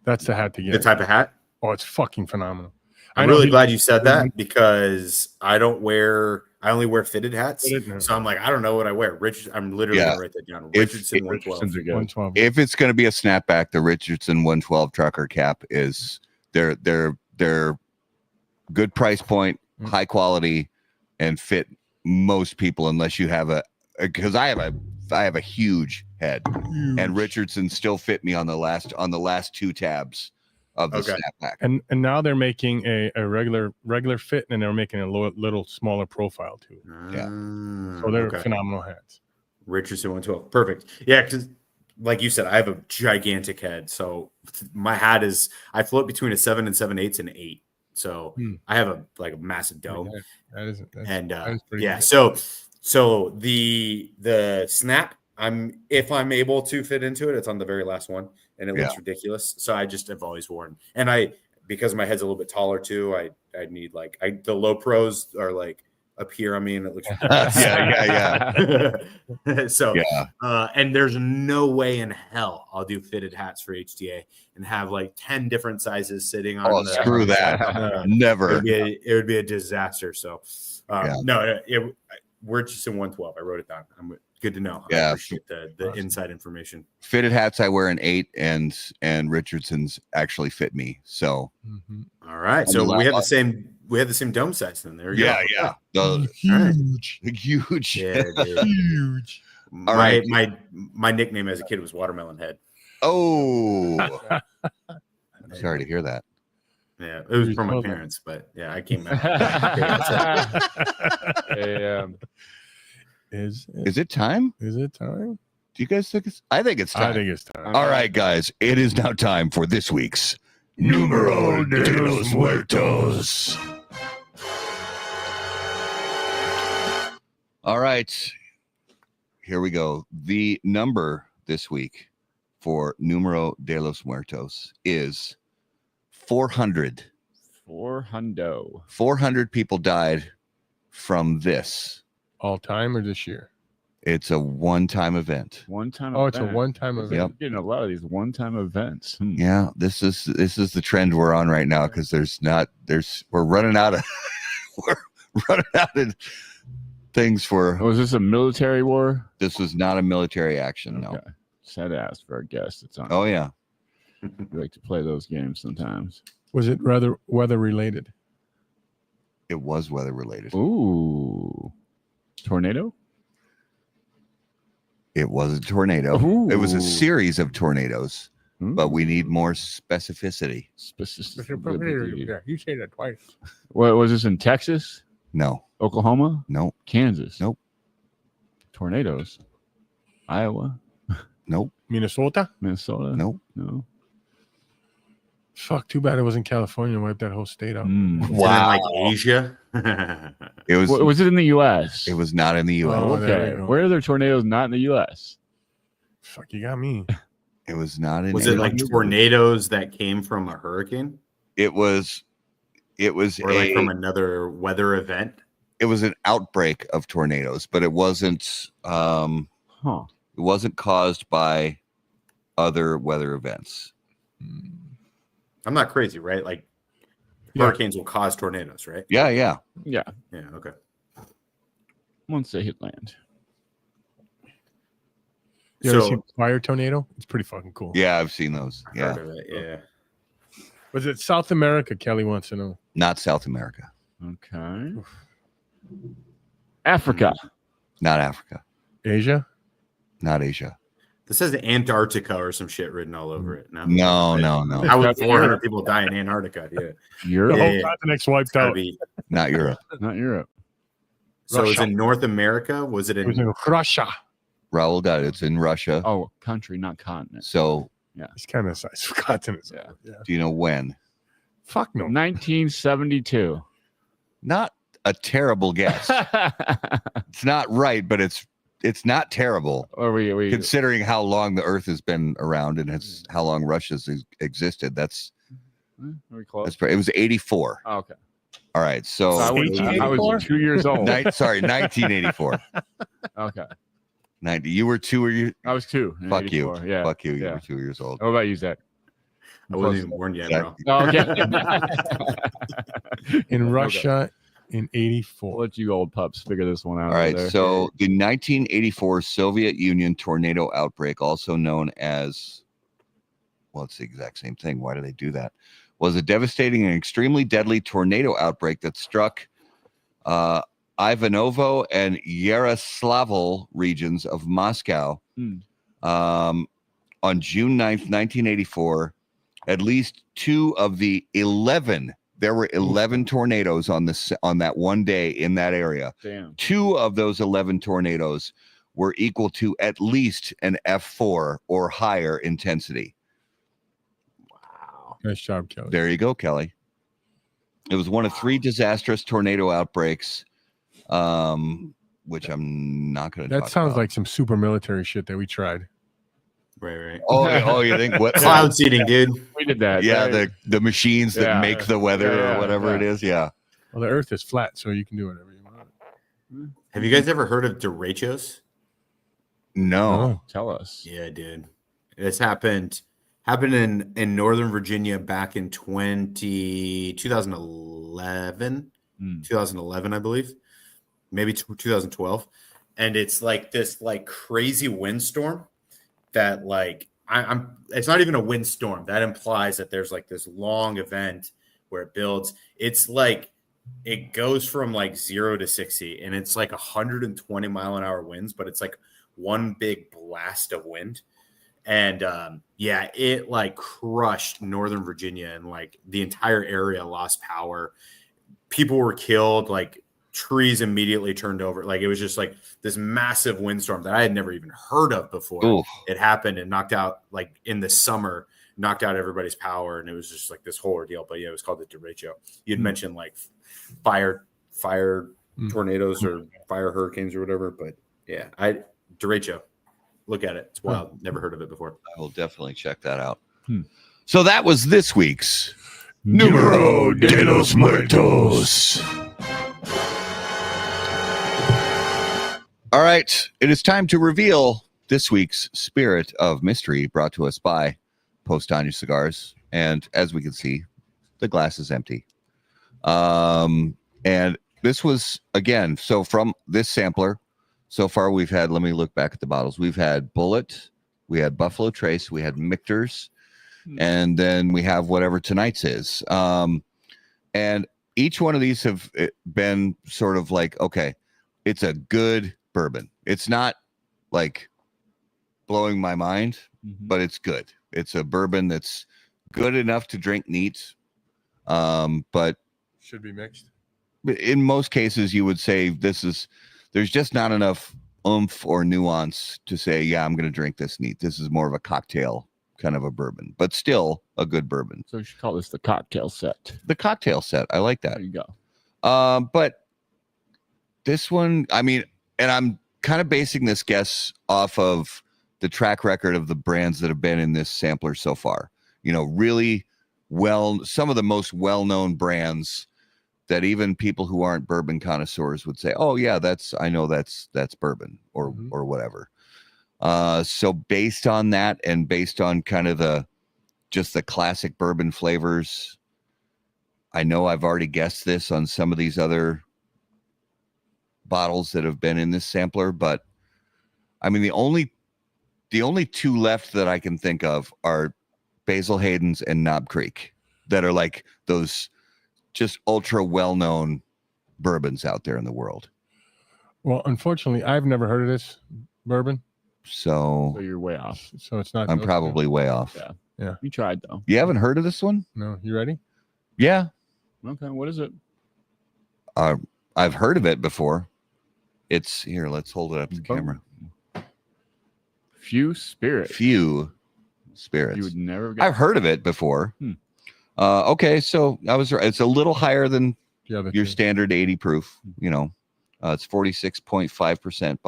That's the hat to get. The type of hat? Oh, it's fucking phenomenal. I'm really glad you said that because I only wear fitted hats. So I'm like, I don't know what I wear. I'm literally going to write that down. Richardson 112. If it's going to be a snapback, the Richardson 112 trucker cap is they're good price point, high quality, and fit most people unless you have because I have a huge head, and Richardson still fit me on the last two tabs of the snapback. And now they're making a regular fit, and they're making a little smaller profile too. Yeah. So they're phenomenal hats. Richardson 112. Perfect. Yeah, because like you said, I have a gigantic head. So my hat I float between a 7 and 7/8 and 8. So I have a massive dome. That is yeah. Good. So the snap, if I'm able to fit into it, it's on the very last one, and it looks ridiculous. So I just have always worn, and because my head's a little bit taller too, I need the low pros are like up here on me, and it looks ridiculous. yeah. So and there's no way in hell I'll do fitted hats for HDA and have like 10 different sizes sitting on. Oh, screw that! Never. It would be a disaster. So we're just in 112. I wrote it down. I'm good to know. I appreciate the inside information. Fitted hats I wear an 8, and Richardson's actually fit me. So all right. So we have the same dome size then. There you go. Yeah. Huge. Yeah, huge. All right. My nickname as a kid was Watermelon Head. Oh, I'm sorry to hear that. Yeah, it was from my parents, but yeah, I came out. Is it time? Is it time? Do you guys think I think it's time. I think it's time. All right, guys, it is now time for this week's Numero de los Muertos. All right, here we go. The number this week for Numero de los Muertos is 400. 400 people died from this. All time or this year? It's a one-time event. It's a one-time event. Yep. Getting a lot of these one-time events. Yeah, this is the trend we're on right now because we're running out of things for. Was this a military war? This was not a military action. No. Just had to ask for our guest. It's on. Oh yeah. We like to play those games sometimes. Was it rather weather related? It was weather related. Ooh. Tornado? It was a tornado. It was a Ooh. series of tornadoes, but we need more specificity. Yeah, you say that twice. What was this in Texas, No, Oklahoma, nope, Kansas? Nope. Tornadoes. Iowa, nope, Minnesota? Minnesota. nope. No. Fuck, too bad it was in California and wiped that whole state out. Mm. Is it in like Asia? It was. Was it in the U.S.? It was not in the U.S. Oh, there Okay. you go. Where are there tornadoes not in the U.S.? Fuck, you got me. It was not in. Was it like any- tornadoes that came from a hurricane It was. It was or like from another weather event? It was an outbreak of tornadoes, but it wasn't. Huh. It wasn't caused by other weather events. I'm not crazy, right? Like Yeah. hurricanes will cause tornadoes, right? Yeah. Yeah. Yeah. Okay. Once they hit land. You ever So seen Fire Tornado? It's pretty fucking cool. Yeah, I've seen those. Yeah, heard of it, yeah. Was it South America? Kelly wants to know. not South America, Okay. Africa. not Africa, Asia? not Asia. This says Antarctica or some shit written all over it. No, Right? no, no, How would That's 400 people die in Antarctica? Yeah. The Europe. Yeah, whole yeah. continent's wiped Gotta out. be. not Europe. Not Europe. So it was Russia. in North America? Was it It was in in Russia. Raul got it. It's in Russia. Oh, country, not continent. So, It's kind of the size of continents. Yeah. Yeah. do you know when? Fuck no. 1972. Not a terrible guess. It's not right, but it's not terrible Or we considering how long the Earth has been around and it's how long Russia's existed. That's are we close? it was 84. Oh, okay. All right, So so I was 2 years old. 1984. Okay. 90. You were 2 or you? I was 2. in Fuck you. 84. Yeah. Fuck you. You Yeah. were 2 years old. What about you, Zach? I wasn't even born yet, Zach. bro. Oh, okay. In Russia in 84. We'll let you old pups figure this one out. All right. over there. So the 1984 Soviet Union tornado outbreak, also known as, well, it's the exact same thing. Why do they do that? Was a devastating and extremely deadly tornado outbreak that struck Ivanovo and Yaroslavl regions of Moscow on June 9th, 1984. At least 2 of the 11. There were 11 tornadoes on that one day in that area. Damn. 2 of those 11 tornadoes were equal to at least an F4 or higher intensity. Wow. Nice job, Kelly. There you go, Kelly. It was one of 3 disastrous tornado outbreaks, which I'm not going to talk That sounds about. like some super military shit that we tried. Right. Oh, you think what? Cloud seeding, dude. We did that. Yeah, right? the machines that Yeah. make the weather Yeah, or whatever it is. Yeah. Well, the earth is flat, so you can do whatever you want. Have you guys ever heard of derechos? No. Oh, Tell us. Yeah, dude. This happened in Northern Virginia back in 2011, 2011, I believe, maybe 2012. And it's like this like crazy windstorm that like it's not even a windstorm. That implies that there's like this long event where it builds. It's like it goes from like 0 to 60 and it's like 120 mile an hour winds, but it's like one big blast of wind. And it like crushed Northern Virginia and like the entire area lost power. People were killed, like trees immediately turned over. Like it was just like this massive windstorm that I had never even heard of before. Oof. It happened and knocked out, like in the summer, knocked out everybody's power. And it was just like this whole ordeal. But yeah, it was called the derecho. You'd mentioned like fire tornadoes or fire hurricanes or whatever. But yeah, derecho. Look at it. It's wild. Never heard of it before. I will definitely check that out. So that was this week's Numero de los Muertos. All right, it is time to reveal this week's Spirit of Mystery, brought to us by Postania Cigars. And as we can see, the glass is empty. And this was, again, so from this sampler, so far we've had, let me look back at the bottles. We've had Bullet, we had Buffalo Trace, we had Michter's, and then we have whatever tonight's is. And each one of these have been sort of like, okay, it's a good bourbon. It's not like blowing my mind, Mhm. but it's good. It's a bourbon that's good enough to drink neat. But Should be mixed. in most cases, you would say there's just not enough oomph or nuance to say, yeah, I'm going to drink this neat. This is more of a cocktail kind of a bourbon, but still a good bourbon. So you should call this the cocktail set. The cocktail set. I like that. There you go. But this one, I mean, and I'm kind of basing this guess off of the track record of the brands that have been in this sampler so far. You know, really some of the most well-known brands that even people who aren't bourbon connoisseurs would say, oh yeah, I know that's bourbon or whatever. So based on that and based on kind of the classic bourbon flavors, I know I've already guessed this on some of these other bottles that have been in this sampler, but I mean, the only two left that I can think of are Basil Hayden's and Knob Creek, that are like those just ultra well-known bourbons out there in the world. Well, unfortunately, I've never heard of this bourbon, So So you're way off. so it's not. I'm those two. probably way off. Yeah. Yeah. You tried though. You haven't heard of this one? No, you ready? Yeah. Okay. What is it? I've heard of it before. It's here. Let's hold it up to the camera. Few Spirits. Few Spirits. You would never get I've heard of it before. Okay, so I was right. It's a little higher than Yeah, your standard 80 proof. You know, it's 46.5%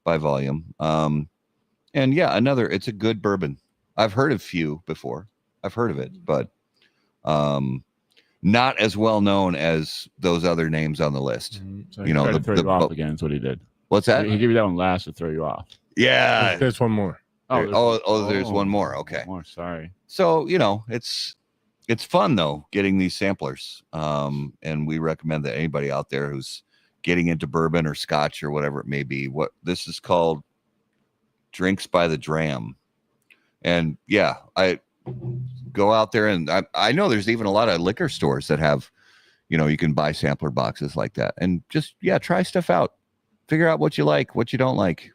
by volume. And yeah, it's a good bourbon. I've heard of Few before. I've heard of it, but not as well known as those other names on the list. So you know, tried to throw you off again is what he did. What's that? He gave you that one last to throw you off. Yeah. There's one more. There's one more. Okay. One more, sorry. So, you know, it's fun though, getting these samplers. And we recommend that anybody out there who's getting into bourbon or scotch or whatever it may be, what this is called Drinks by the Dram. And yeah, I go out there and I know there's even a lot of liquor stores that have, you know, you can buy sampler boxes like that and just, try stuff out, figure out what you like, what you don't like.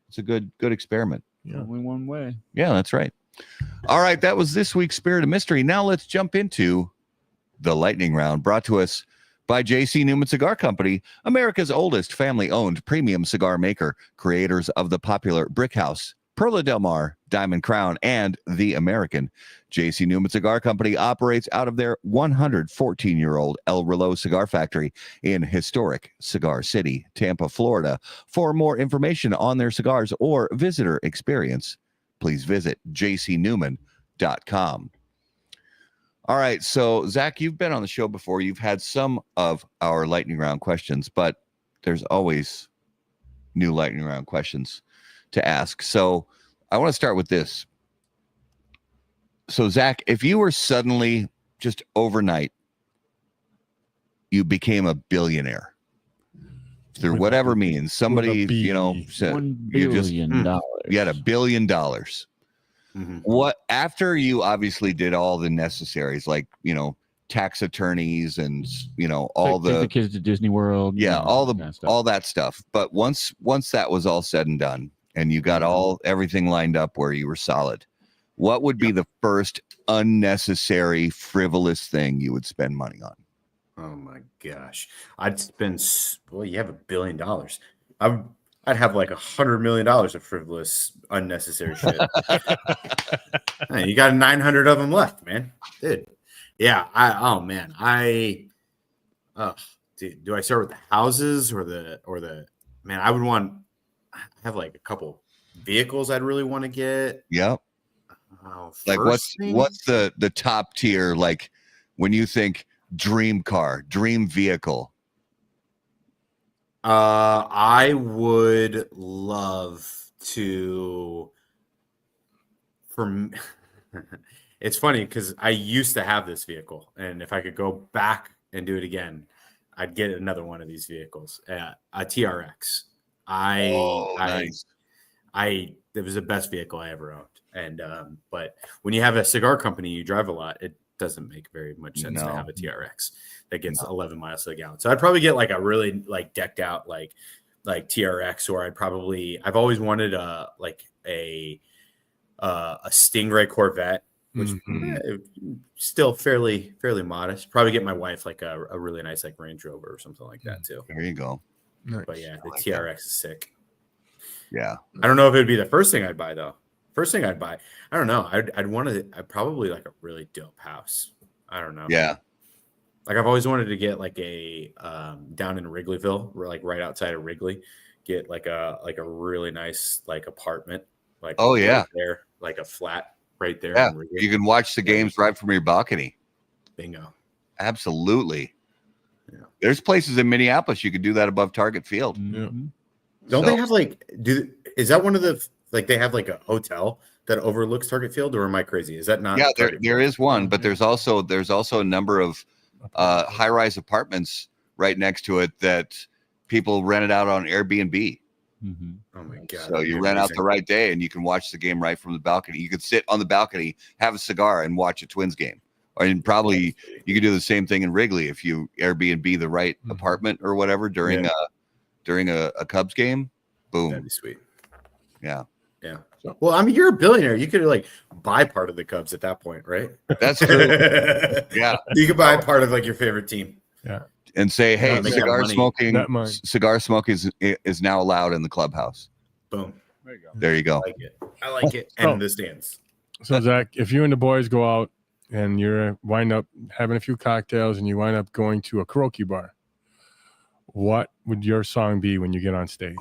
It's a good experiment. Yeah. Only one way. Yeah, that's right. All right, that was this week's Spirit of Mystery. Now let's jump into the lightning round, brought to us by J.C. Newman Cigar Company, America's oldest family-owned premium cigar maker, creators of the popular Brick House, Perla Del Mar, Diamond Crown, and The American. J.C. Newman Cigar Company operates out of their 114-year-old El Reloj Cigar Factory in historic Cigar City, Tampa, Florida. For more information on their cigars or visitor experience, please visit jcnewman.com. All right, so Zach, you've been on the show before. You've had some of our lightning round questions, but there's always new lightning round questions to ask. So I want to start with this. So Zach, if you were suddenly just overnight, you became a billionaire through whatever means, somebody, you know, said $1 billion. you had $1 billion. What, after you obviously did all the necessaries, like, you know, tax attorneys and, you know, all Take the kids to Disney World. all that stuff. But once that was all said and done and you got everything lined up where you were solid, what would be the first unnecessary, frivolous thing you would spend money on? Oh my gosh. I'd spend, well, you have $1 billion. I'd have like $100 million of frivolous, unnecessary shit. Man, you got 900 of them left, man. Dude. Yeah. Dude, do I start with the houses or the, man, I have like a couple vehicles I'd really want to get. Yep. Like what's the top tier? Like when you think dream car, dream vehicle. I would love to. It's funny because I used to have this vehicle, and if I could go back and do it again, I'd get another one of these vehicles. A TRX. Nice. It was the best vehicle I ever owned. And but when you have a cigar company, you drive a lot. It doesn't make very much sense to have a TRX that gets 11 miles to the gallon. So I'd probably get like a really like decked out like TRX, or I've always wanted a a Stingray Corvette, which still fairly modest. Probably get my wife like a really nice like Range Rover or something like that too. There you go. Nice. But yeah, the like TRX is sick. Yeah. I don't know if it would be the first thing I'd buy though. First thing I'd buy, I don't know. I'd probably like a really dope house. I don't know. Yeah. Like I've always wanted to get like a down in Wrigleyville, like right outside of Wrigley, get like a really nice like apartment. Like right there, like a flat right there. Yeah. You can watch the games right from your balcony. Bingo. Absolutely. Yeah. There's places in Minneapolis you could do that above Target Field. Mm-hmm. Don't they have like is that one of the like they have like a hotel that overlooks Target Field, or am I crazy? Is that not? Yeah, there is one, but there's also a number of high-rise apartments right next to it that people rent it out on Airbnb. Mm-hmm. Oh my god! So you rent out the right day, and you can watch the game right from the balcony. You could sit on the balcony, have a cigar, and watch a Twins game. And probably you could do the same thing in Wrigley if you Airbnb the right apartment or whatever during a Cubs game. Boom. That'd be sweet. Yeah. Yeah. Well, I mean, you're a billionaire. You could like buy part of the Cubs at that point, right? That's true. Yeah. You could buy part of like your favorite team. Yeah. And say, hey, cigar smoking is now allowed in the clubhouse. Boom. There you go. I like it. And the stands. So Zach, if you and the boys go out and you wind up having a few cocktails and you wind up going to a karaoke bar, what would your song be when you get on stage?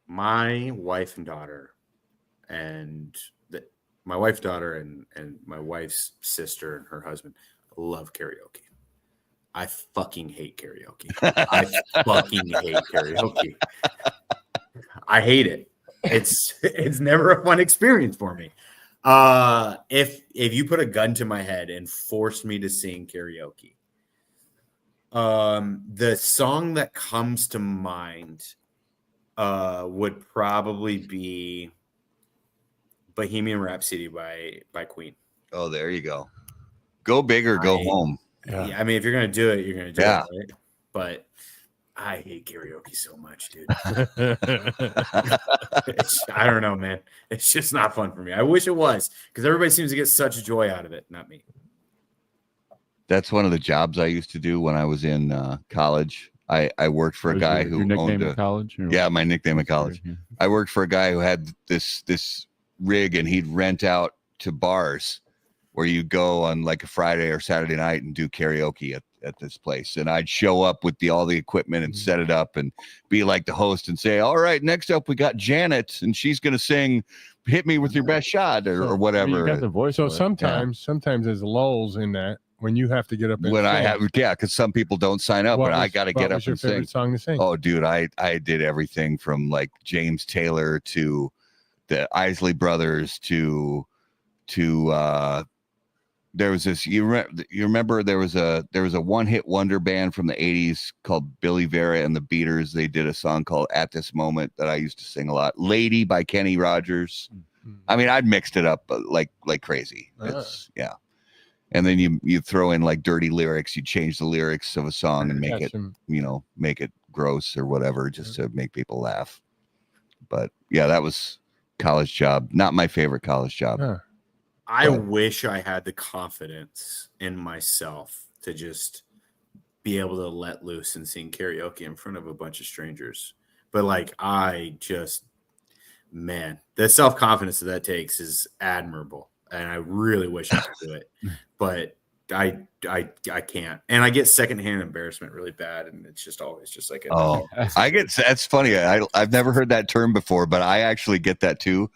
My wife and daughter, and my wife's daughter and my wife's sister and her husband love karaoke. I fucking hate karaoke. I fucking hate karaoke. I hate it. It's never a fun experience for me. If you put a gun to my head and forced me to sing karaoke, the song that comes to mind would probably be Bohemian Rhapsody by Queen. Oh, there you go. Go big or go home. Yeah, I mean, if you're gonna do it, you're gonna do it. Right? But I hate karaoke so much, dude. I don't know, man. It's just not fun for me. I wish it was, because everybody seems to get such joy out of it. Not me. That's one of the jobs I used to do when I was in college. I worked for a guy who owned a college. Yeah, my nickname in college. Yeah. I worked for a guy who had this rig, and he'd rent out to bars where you go on like a Friday or Saturday night and do karaoke at this place. And I'd show up with all the equipment and set it up and be like the host and say, all right, next up we got Janet, and she's gonna sing "Hit Me With Your Best Shot" or whatever. You got the voice. So sometimes there's lulls in that when you have to get up and when sing. I have because some people don't sign up, but I got to get up and sing. What was your favorite song to sing? Oh, dude, I did everything from like James Taylor to the Isley Brothers to there was this you remember there was a one-hit wonder band from the 80s called Billy Vera and the Beaters. They did a song called "At This Moment" that I used to sing a lot. "Lady" by Kenny Rogers. I mean, I'd mixed it up like crazy. Yeah. And then you throw in like dirty lyrics. You change the lyrics of a song and make it, make it gross or whatever, just to make people laugh. But yeah, that was college job. Not my favorite college job. I wish I had the confidence in myself to just be able to let loose and sing karaoke in front of a bunch of strangers. But like, man, the self-confidence that takes is admirable. And I really wish I could do it, but I can't. And I get secondhand embarrassment really bad, and it's just always just like that's funny. I've never heard that term before, but I actually get that too.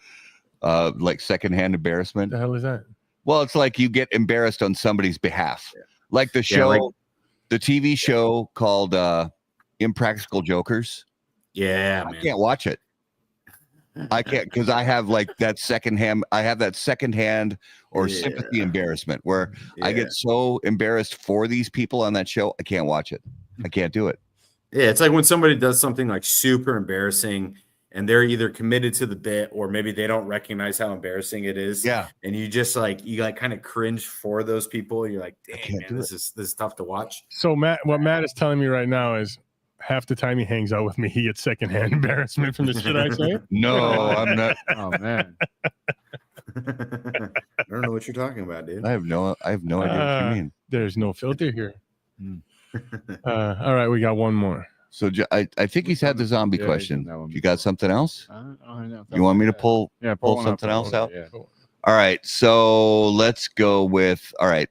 Like secondhand embarrassment. What the hell is that? Well, it's like you get embarrassed on somebody's behalf, like the show, the TV show called Impractical Jokers. Yeah, I can't watch it. I can't, because I have like that secondhand or sympathy embarrassment where I get so embarrassed for these people on that show. I can't watch it. I can't do it. Yeah, it's like when somebody does something like super embarrassing and they're either committed to the bit or maybe they don't recognize how embarrassing it is. Yeah. And you just like kind of cringe for those people. You're like, dang, man, this is tough to watch. So what Matt is telling me right now is half the time he hangs out with me, he gets secondhand embarrassment from the shit I say. No, I'm not. Oh man. I don't know what you're talking about, dude. I have no idea what you mean. There's no filter here. All right, we got one more. So I think he's had the zombie question. You got something else? You want me to pull something else out? Yeah. All right. So let's go with, all right.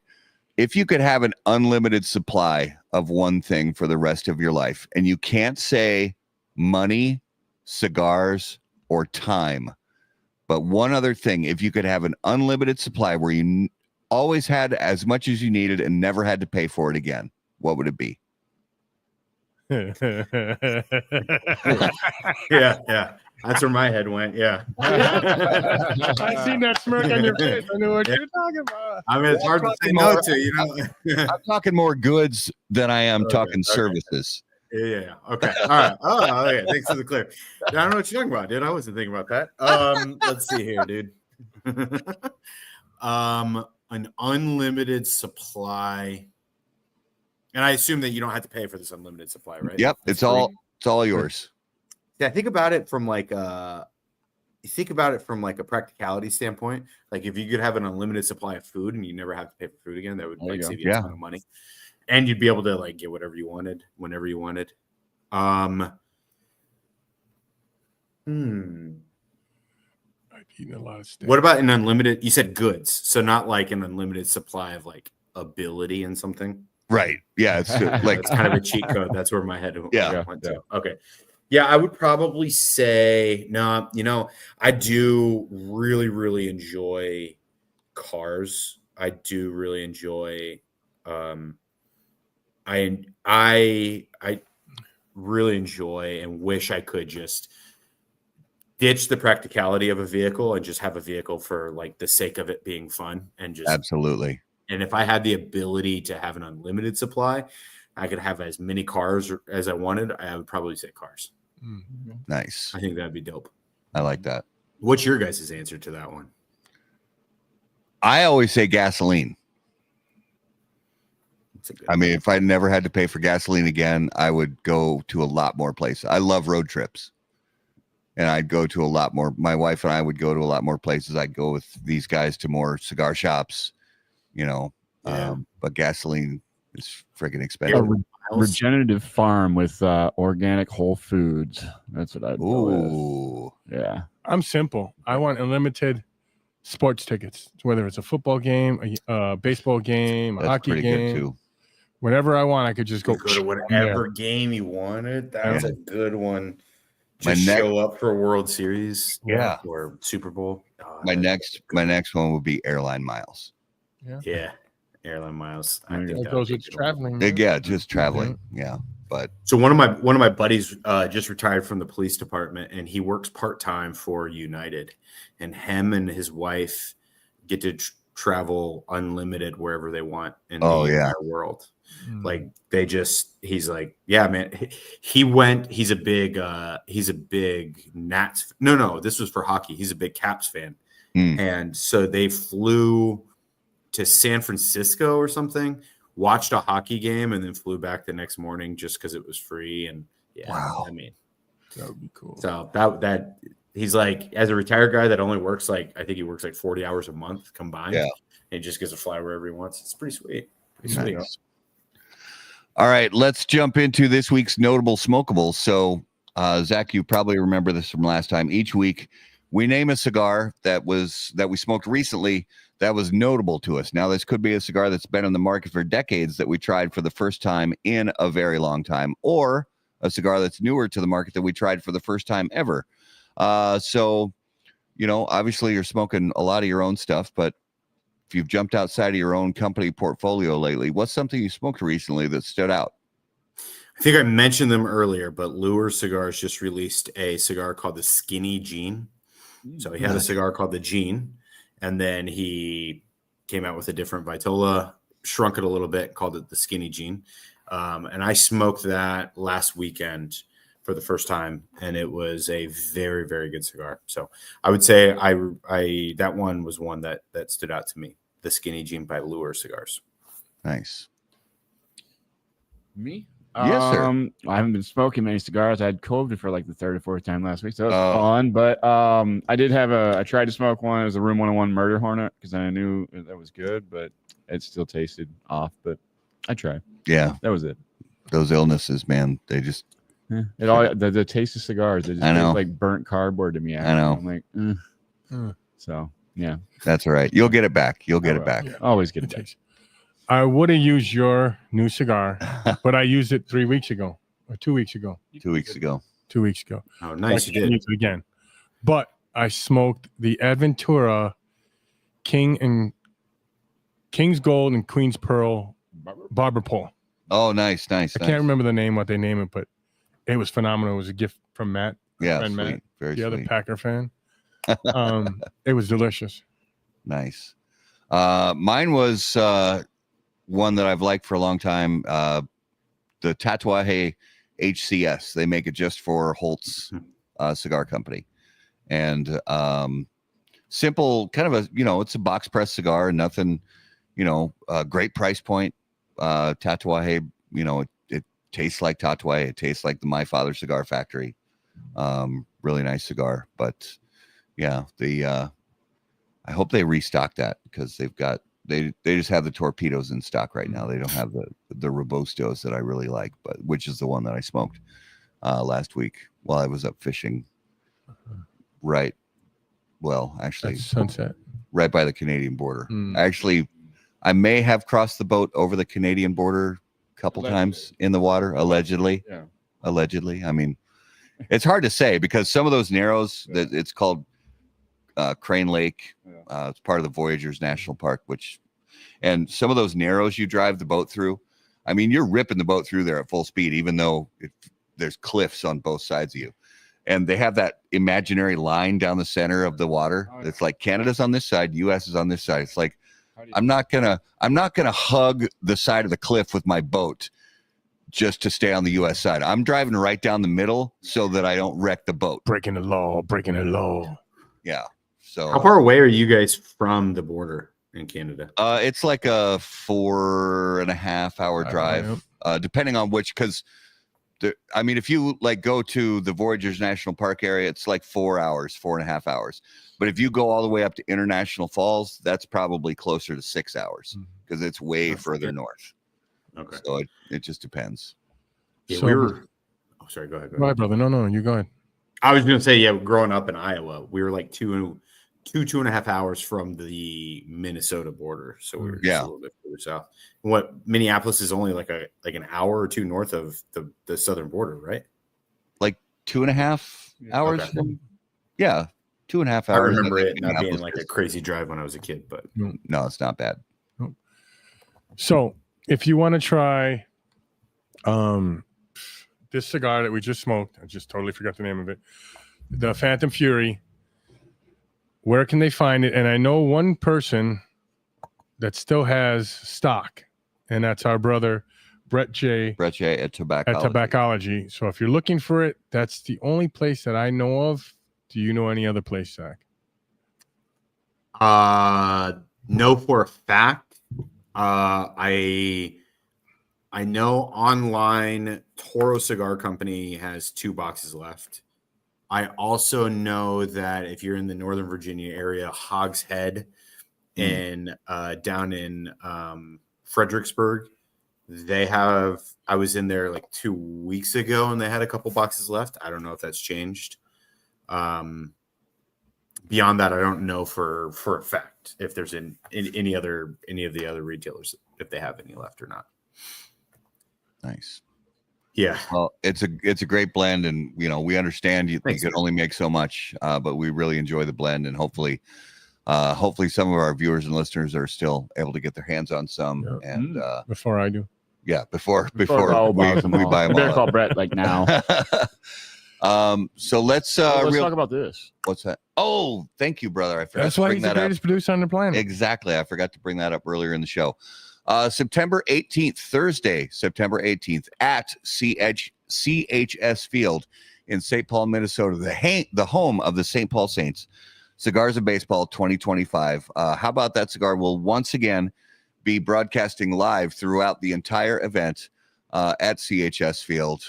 If you could have an unlimited supply of one thing for the rest of your life, and you can't say money, cigars, or time, but one other thing, if you could have an unlimited supply where you always had as much as you needed and never had to pay for it again, what would it be? Yeah. That's where my head went. Yeah. I seen that smirk on your face. I knew what you're talking about. I mean, it's hard to say no to, you know. I'm talking more goods than I am talking services. Yeah. Okay. All right. Oh, okay. Thanks for the clear. I don't know what you're talking about, dude. I wasn't thinking about that. Let's see here, dude. An unlimited supply. And I assume that you don't have to pay for this unlimited supply, right? Yep. It's all yours. Yeah, think about it from like a practicality standpoint. Like if you could have an unlimited supply of food and you never have to pay for food again, that would save you a ton of money. And you'd be able to like get whatever you wanted whenever you wanted. I've eaten a lot of steak. What about an unlimited? You said goods, so not like an unlimited supply of like ability and something. Right. Yeah. It's like it's kind of a cheat code. That's where my head went to. Okay. Yeah, I would probably say no. You know, I do really, really enjoy cars. I do really enjoy. I really enjoy and wish I could just ditch the practicality of a vehicle and just have a vehicle for like the sake of it being fun and just absolutely. And if I had the ability to have an unlimited supply, I could have as many cars as I wanted. I would probably say cars. Nice. I think that'd be dope. I like that. What's your guys' answer to that one? I always say gasoline. I mean, one. if I never had to pay for gasoline again, I would go to a lot more places. I love road trips. And I'd go to a lot more. My wife and I would go to a lot more places. I'd go with these guys to more cigar shops, you know. But gasoline is freaking expensive. Regenerative farm with organic whole foods. That's what I'd go with. Yeah. I'm simple. I want unlimited sports tickets, whether it's a football game, a baseball game, a hockey game. Too. Whenever I want, I could just go to whatever game you wanted. That's a good one. Just show up for a World Series, or Super Bowl. My next one would be airline miles. Yeah, airline miles. I think that goes with traveling. Yeah, just traveling. Yeah, but so one of my buddies just retired from the police department, and he works part-time for United, and him and his wife get to travel unlimited wherever they want in the entire world. Like he's like, yeah, man. He's a big Nats. No, this was for hockey. He's a big Caps fan, and so they flew to San Francisco or something, watched a hockey game, and then flew back the next morning just because it was free. And I mean, that would be cool. So that he's like, as a retired guy that only works I think he works 40 hours a month combined. Yeah, and just gets to fly wherever he wants. It's pretty sweet. Nice. All right, let's jump into this week's notable smokables. So, Zach, you probably remember this from last time. Each week, we name a cigar that we smoked recently that was notable to us. Now, this could be a cigar that's been on the market for decades that we tried for the first time in a very long time, or a cigar that's newer to the market that we tried for the first time ever. So, you know, obviously you're smoking a lot of your own stuff, but if you've jumped outside of your own company portfolio lately, what's something you smoked recently that stood out? I think I mentioned them earlier, but Lure Cigars just released a cigar called the Skinny Jean. So he had a cigar called the Jean, and then he came out with a different Vitola, shrunk it a little bit, called it the Skinny Jean. And I smoked that last weekend for the first time, and it was a very, very good cigar. So I would say that one was one that stood out to me. The Skinny Jean by Lure Cigars. Nice. Me? Yes, sir. I haven't been smoking many cigars. I had COVID for like the third or fourth time last week, so that was fun. But I tried to smoke one. It was a Room 101 Murder Hornet because I knew that was good, but it still tasted off. But I tried. Yeah, that was it. Those illnesses, man, they just the taste of cigars. It just tastes like burnt cardboard to me. I know. I'm like, so yeah, that's all right. You'll get it back. You'll get it back. Yeah. Always get it back. I would have used your new cigar, but I used it 3 weeks ago or 2 weeks ago. 2 weeks ago. 2 weeks ago. Oh, nice. You did. Use it again. But I smoked the Adventura King's Gold and Queen's Pearl Barber Pole. Oh, nice. I can't remember the name, what they name it, but it was phenomenal. It was a gift from Matt. Yeah, friend sweet. Matt, Very the sweet. other Packer fan. It was delicious. Nice. Mine was one that I've liked for a long time. The Tatuaje HCS. They make it just for Holtz Cigar Company, and simple, kind of a it's a box press cigar, nothing, great price point. Tatuaje, it tastes like Tatuaje. It tastes like the My Father Cigar Factory. Really nice cigar, but yeah, I hope they restock that because they just have the torpedoes in stock right now. They don't have the Robustos that I really like, but which is the one that I smoked last week while I was up fishing. Right. Well, actually, That's Sunset, right by the Canadian border. Actually, I may have crossed the boat over the Canadian border a couple times in the water, allegedly. Yeah. Allegedly. I mean, it's hard to say because some of those narrows that it's called Crane Lake. It's part of the Voyageurs National Park, and some of those narrows you drive the boat through. I mean, you're ripping the boat through there at full speed, even though there's cliffs on both sides of you. And they have that imaginary line down the center of the water. It's like Canada's on this side, U.S. is on this side. It's like I'm not gonna hug the side of the cliff with my boat just to stay on the U.S. side. I'm driving right down the middle so that I don't wreck the boat. breaking the law. Yeah. So how far away are you guys from the border in Canada? It's like a 4.5 hour drive, depending on which, because if you go to the Voyageurs National Park area, it's like 4 hours, 4.5 hours. But if you go all the way up to International Falls, that's probably closer to 6 hours because it's way further north. Okay. So it just depends. Yeah, So, sorry, go ahead. Go ahead, brother. No, you go ahead. I was going to say, growing up in Iowa, we were like 2.5 hours from the Minnesota border, so we were just a little bit further south. What Minneapolis is only like an hour or two north of the southern border, right? Like 2.5 hours. Okay. 2.5 hours. I remember it not being like a crazy drive when I was a kid, but no, it's not bad. So if you want to try this cigar that we just smoked, I just totally forgot the name of it, the Phantom Fury, where can they find it? And I know one person that still has stock, and that's our brother Brett J at Tobaccology. So if you're looking for it, that's the only place that I know of. Do you know any other place, Zach? No, for a fact. I know online Toro Cigar Company has 2 boxes left. I also know that if you're in the Northern Virginia area, Hogs Head and down in Fredericksburg, they have, I was in there like 2 weeks ago and they had a couple boxes left. I don't know if that's changed. Beyond that, I don't know for a fact if there's in any of the other retailers, if they have any left or not. Nice. Yeah. Well, it's a great blend, and we understand you can only make so much, but we really enjoy the blend, and hopefully some of our viewers and listeners are still able to get their hands on some. Yeah. And before I do. Yeah, before we buy them all. Better call Brett now. So let's talk about this. What's that? Oh, thank you, brother. I forgot. That's why he's the greatest producer on the planet. Exactly. I forgot to bring that up earlier in the show. September 18th, Thursday, September 18th at CHS Field in St. Paul, Minnesota, the home of the St. Paul Saints. Cigars and Baseball 2025. How about that cigar will once again be broadcasting live throughout the entire event. at CHS Field.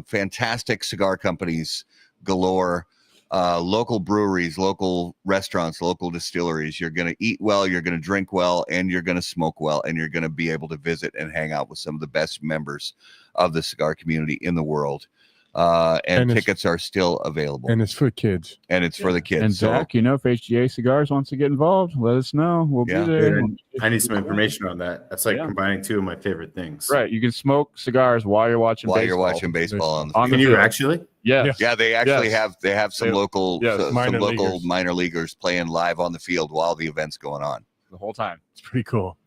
Fantastic cigar companies galore. Local breweries, local restaurants, local distilleries. You're going to eat well, you're going to drink well, and you're going to smoke well, and you're going to be able to visit and hang out with some of the best members of the cigar community in the world. And tickets are still available. And it's for kids. And it's for the kids. And Zack, if HDA Cigars wants to get involved, let us know. We'll be there. I need some information on that. That's like combining two of my favorite things. Right. You can smoke cigars while you're watching baseball. You're watching baseball on the field. Can you actually? Yeah. Yeah, they actually have some local minor leaguers playing live on the field while the event's going on. The whole time. It's pretty cool.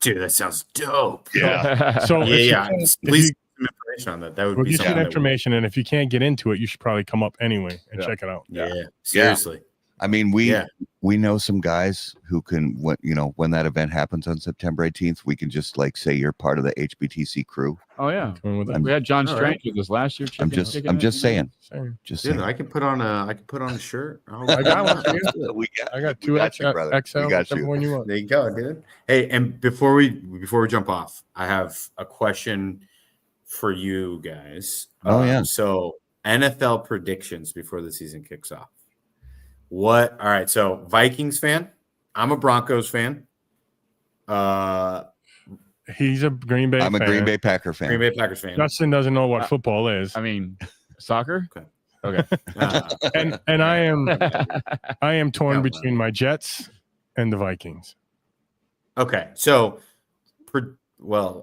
Dude, that sounds dope. Yeah. So please information on that. That would be something. Get information, and if you can't get into it, you should probably come up anyway and check it out. Yeah. Seriously. I mean, we know some guys who can, when that event happens on September 18th, we can just say you're part of the HBTC crew. Oh yeah, we had John Strange with us last year. I'm just saying. I can put on a shirt. I got one. I got two XL. Whichever one you want. There you go, dude. Hey, and before we jump off, I have a question for you guys. So NFL predictions before the season kicks off. All right, so Vikings fan. I'm a Broncos fan. He's a Green Bay fan. I'm a Green Bay Packer fan. Green Bay Packers fan. Justin doesn't know what football is. I mean, soccer? Okay. And I am torn between my Jets and the Vikings. Okay. So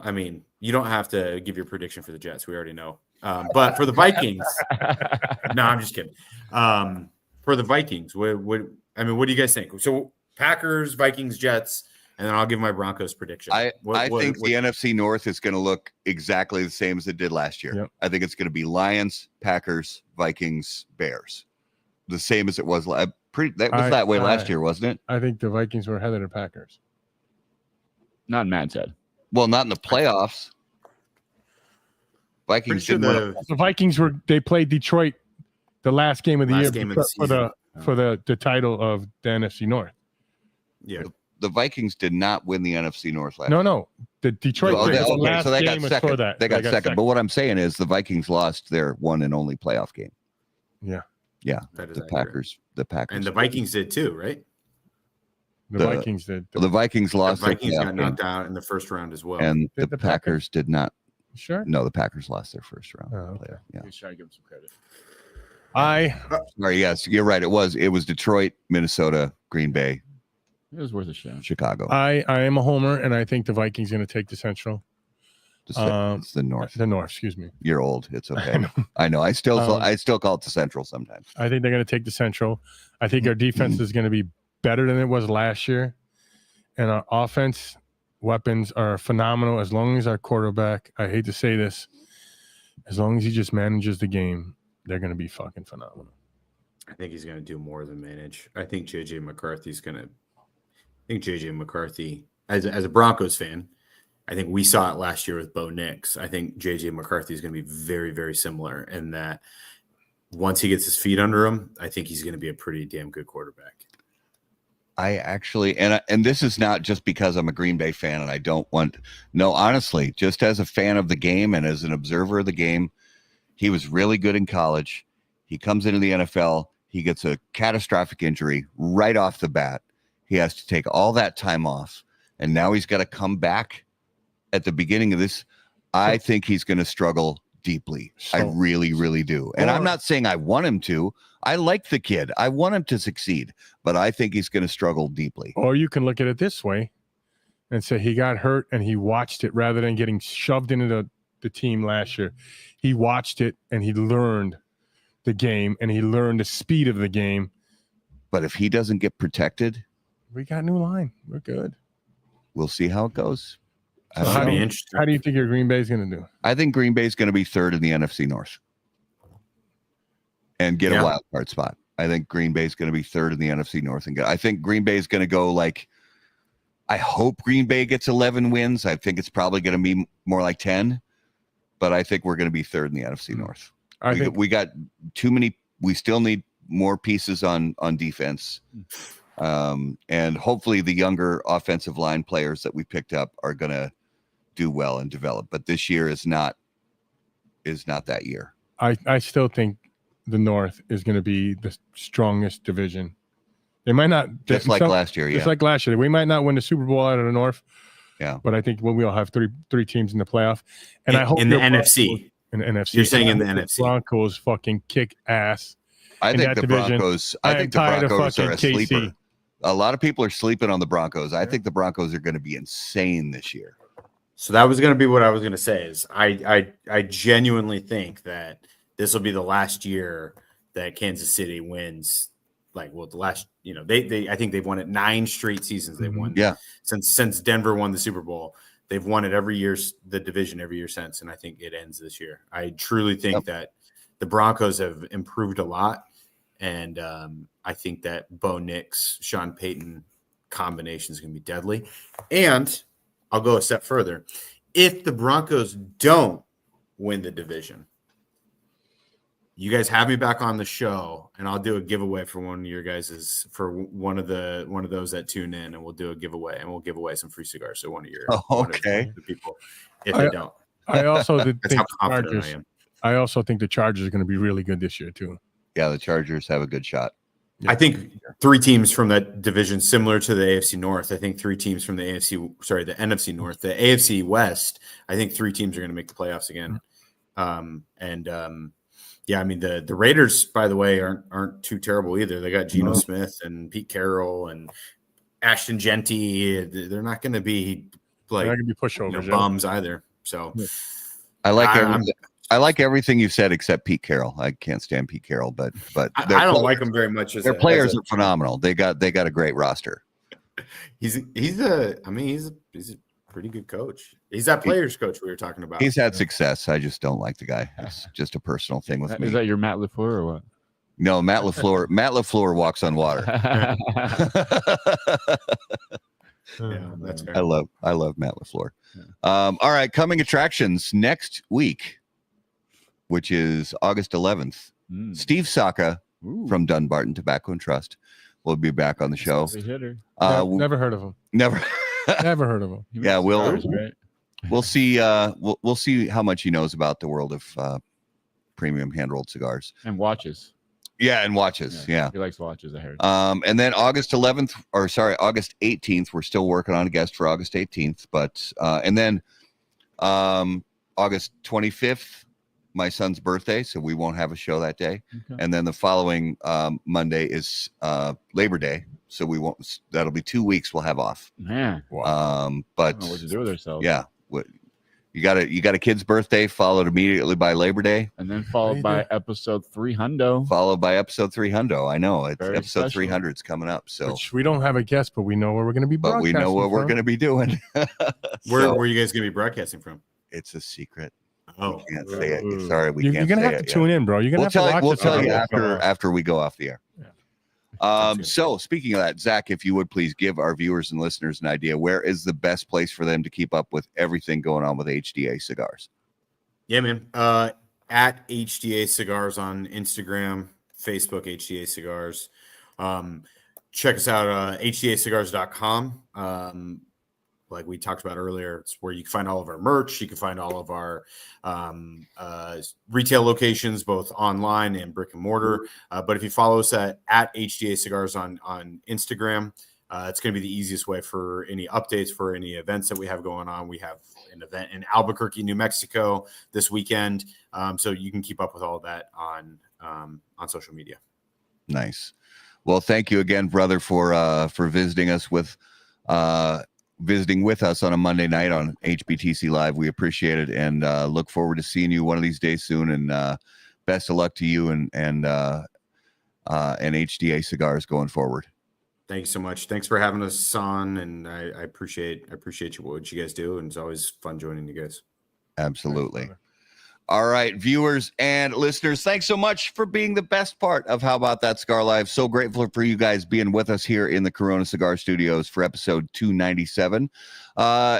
I mean, you don't have to give your prediction for the Jets. We already know. But for the Vikings, no, I'm just kidding. For the Vikings, what do you guys think? So Packers, Vikings, Jets, and then I'll give my Broncos prediction. I think the NFC North is going to look exactly the same as it did last year. Yep. I think it's going to be Lions, Packers, Vikings, Bears, the same as it was. That was that way last year, wasn't it? I think the Vikings were ahead of the Packers. Not in Mad's head. Well, not in the playoffs. Vikings the Vikings they played Detroit the last game of the year for the title of the NFC North. Yeah. The Vikings did not win the NFC North last year. No. The Detroit so they got second. They got second. But what I'm saying is the Vikings lost their one and only playoff game. Yeah. Yeah. The Packers. And the Vikings did too, right? The Vikings did. The Vikings lost. The Vikings got knocked out in the first round as well. And the Packers did not. Sure. No, the Packers lost their first round. Oh, okay. Yeah. He's trying to give him some credit. Sorry, yes, you're right. It was Detroit, Minnesota, Green Bay. It was worth a shot. Chicago. I am a homer, and I think the Vikings going to take the Central. It's the North. The North, excuse me. You're old. It's okay. I know. I still call it the Central sometimes. I think they're going to take the Central. I think our defense is going to be better than it was last year, and our offense weapons are phenomenal. As long as our quarterback, I hate to say this, as long as he just manages the game, they're going to be fucking phenomenal. I think he's going to do more than manage. I think JJ McCarthy, as a Broncos fan, I think we saw it last year with Bo Nix. I think JJ McCarthy is going to be very, very similar in that once he gets his feet under him, I think he's going to be a pretty damn good quarterback. I actually, and this is not just because I'm a Green Bay fan and I don't want, no, honestly, just as a fan of the game and as an observer of the game, he was really good in college. He comes into the NFL. He gets a catastrophic injury right off the bat. He has to take all that time off. And now he's got to come back at the beginning of this. I think he's going to struggle deeply. I really, really do. And I'm not saying I want him to. I like the kid. I want him to succeed. But I think he's going to struggle deeply. Or you can look at it this way and say he got hurt and he watched it rather than getting shoved into the team last year. He watched it and he learned the game and he learned the speed of the game. But if he doesn't get protected, we got a new line. We're good. We'll see how it goes. So how do you think your Green Bay is going to do? I think Green Bay is going to be third in the NFC North and get a wild card spot. I think Green Bay is going to be third in the NFC North and I think Green Bay is going to go I hope Green Bay gets 11 wins. I think it's probably going to be more like 10. But I think we're going to be third in the NFC North. We got too many. We still need more pieces on defense. And hopefully the younger offensive line players that we picked up are going to do well and develop. But this year is not is not that year. I still think the North is going to be the strongest division. They might not Just like last year, Just like last year. We might not win the Super Bowl out of the North. Yeah. But I think we all have three teams in the playoff. And I hope in the NFC. In the NFC. You're saying in the NFC. Broncos fucking kick ass. I think the division. Broncos I think the Broncos are a KC. sleeper. A lot of people are sleeping on the Broncos. I think the Broncos are going to be insane this year. So that was going to be what I was going to say is I genuinely think that this will be the last year that Kansas City wins. Like, well, the last, I think they've won it 9 straight seasons. They've won since Denver won the Super Bowl. They've won it every year, the division every year since, and I think it ends this year. I truly think that the Broncos have improved a lot, and I think that Bo Nix, Sean Payton combination is going to be deadly. And I'll go a step further. If the Broncos don't win the division, you guys have me back on the show, and I'll do a giveaway for one of your guys's for one of those that tune in, and we'll do a giveaway, and we'll give away some free cigars. So one of the people, if they don't. I also think how confident I am. I also think the Chargers are going to be really good this year too. Yeah, the Chargers have a good shot. Yeah. I think 3 teams from that division, similar to the AFC North. I think 3 teams from the NFC North, the AFC West. I think 3 teams are going to make the playoffs again. Yeah, I mean the Raiders, by the way, aren't too terrible either. They got Geno Smith and Pete Carroll and Ashton Genty. They're not going to be like pushovers, bums either. So I like everything you've said except Pete Carroll. I can't stand Pete Carroll, but I don't like him very much. Their players are phenomenal. They got a great roster. He's a pretty good coach. He's that players coach we were talking about. He's had success. I just don't like the guy. It's just a personal thing with me. Is that your Matt LaFleur or what? No, Matt LaFleur. Matt LaFleur walks on water. Yeah, that's fair. I love Matt LaFleur. All right, coming attractions next week, which is August 11th. Steve Saka from Dunbarton Tobacco and Trust will be back on the show. Never heard of him. Never heard of him. Yeah, we'll see. We'll see how much he knows about the world of premium hand rolled cigars and watches. Yeah, and watches. Yeah. He likes watches, I heard. And then August 18th, we're still working on a guest for August 18th, but and then August 25th, my son's birthday, so we won't have a show that day. Okay. And then the following Monday is Labor Day, so we won't. That'll be 2 weeks we'll have off. Man, but I don't know what to do with ourselves. Yeah, you got a kid's birthday followed immediately by Labor Day, and then followed by episode 300. Followed by episode 300. I know it's Very episode special. 300 is coming up. So which we don't have a guest, but we know where we're going to be. But we know what we're going to be doing. Where are you guys going to be broadcasting from? It's a secret. Oh, we can't say it. Sorry, we You're can't. You're gonna have to tune in, bro. You're gonna have to watch. We'll tell you after we go off the air. Yeah. So speaking of that, Zach, if you would please give our viewers and listeners an idea, where is the best place for them to keep up with everything going on with HDA Cigars? Yeah, man. At HDA Cigars on Instagram, Facebook, HDA Cigars. Check us out, HDAcigars.com. Like we talked about earlier, it's where you can find all of our merch. You can find all of our retail locations, both online and brick and mortar. But if you follow us at HDA Cigars on Instagram, it's going to be the easiest way for any updates for any events that we have going on. We have an event in Albuquerque, New Mexico this weekend. So you can keep up with all of that on social media. Nice. Well, thank you again, brother, for visiting us with us on a Monday night on HBTC Live. We appreciate it and look forward to seeing you one of these days soon. And best of luck to you and HDA Cigars going forward. Thank you so much. Thanks for having us on, and I appreciate what you guys do, and it's always fun joining you guys. Absolutely. All right, viewers and listeners, thanks so much for being the best part of How About That Cigar Live. So grateful for you guys being with us here in the Corona Cigar Studios for episode 297.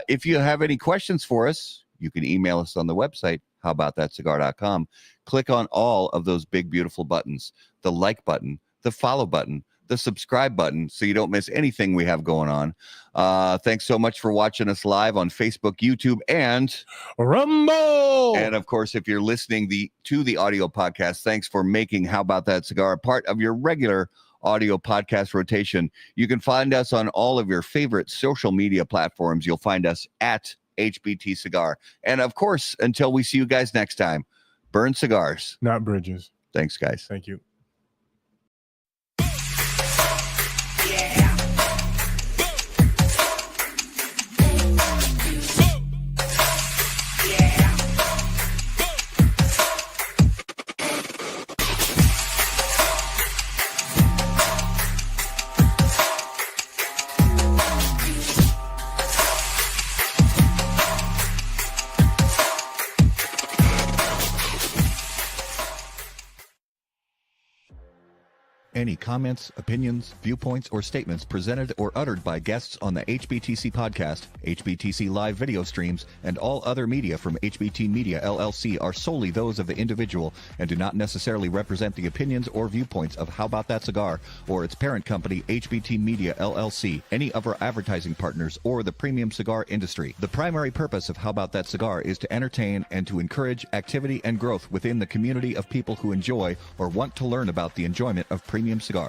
If you have any questions for us, you can email us on the website, howaboutthatcigar.com. Click on all of those big, beautiful buttons, the like button, the follow button, the subscribe button so you don't miss anything we have going on. Thanks so much for watching us live on Facebook, YouTube, and Rumble. And of course, if you're listening to the audio podcast, thanks for making How About That Cigar a part of your regular audio podcast rotation. You can find us on all of your favorite social media platforms. You'll find us at HBT Cigar. And of course, until we see you guys next time, burn cigars, not bridges. Thanks, guys. Thank you. Any comments, opinions, viewpoints, or statements presented or uttered by guests on the HBTC podcast, HBTC live video streams, and all other media from HBT Media LLC are solely those of the individual and do not necessarily represent the opinions or viewpoints of How About That Cigar or its parent company, HBT Media LLC, any of our advertising partners, or the premium cigar industry. The primary purpose of How About That Cigar is to entertain and to encourage activity and growth within the community of people who enjoy or want to learn about the enjoyment of premium cigars.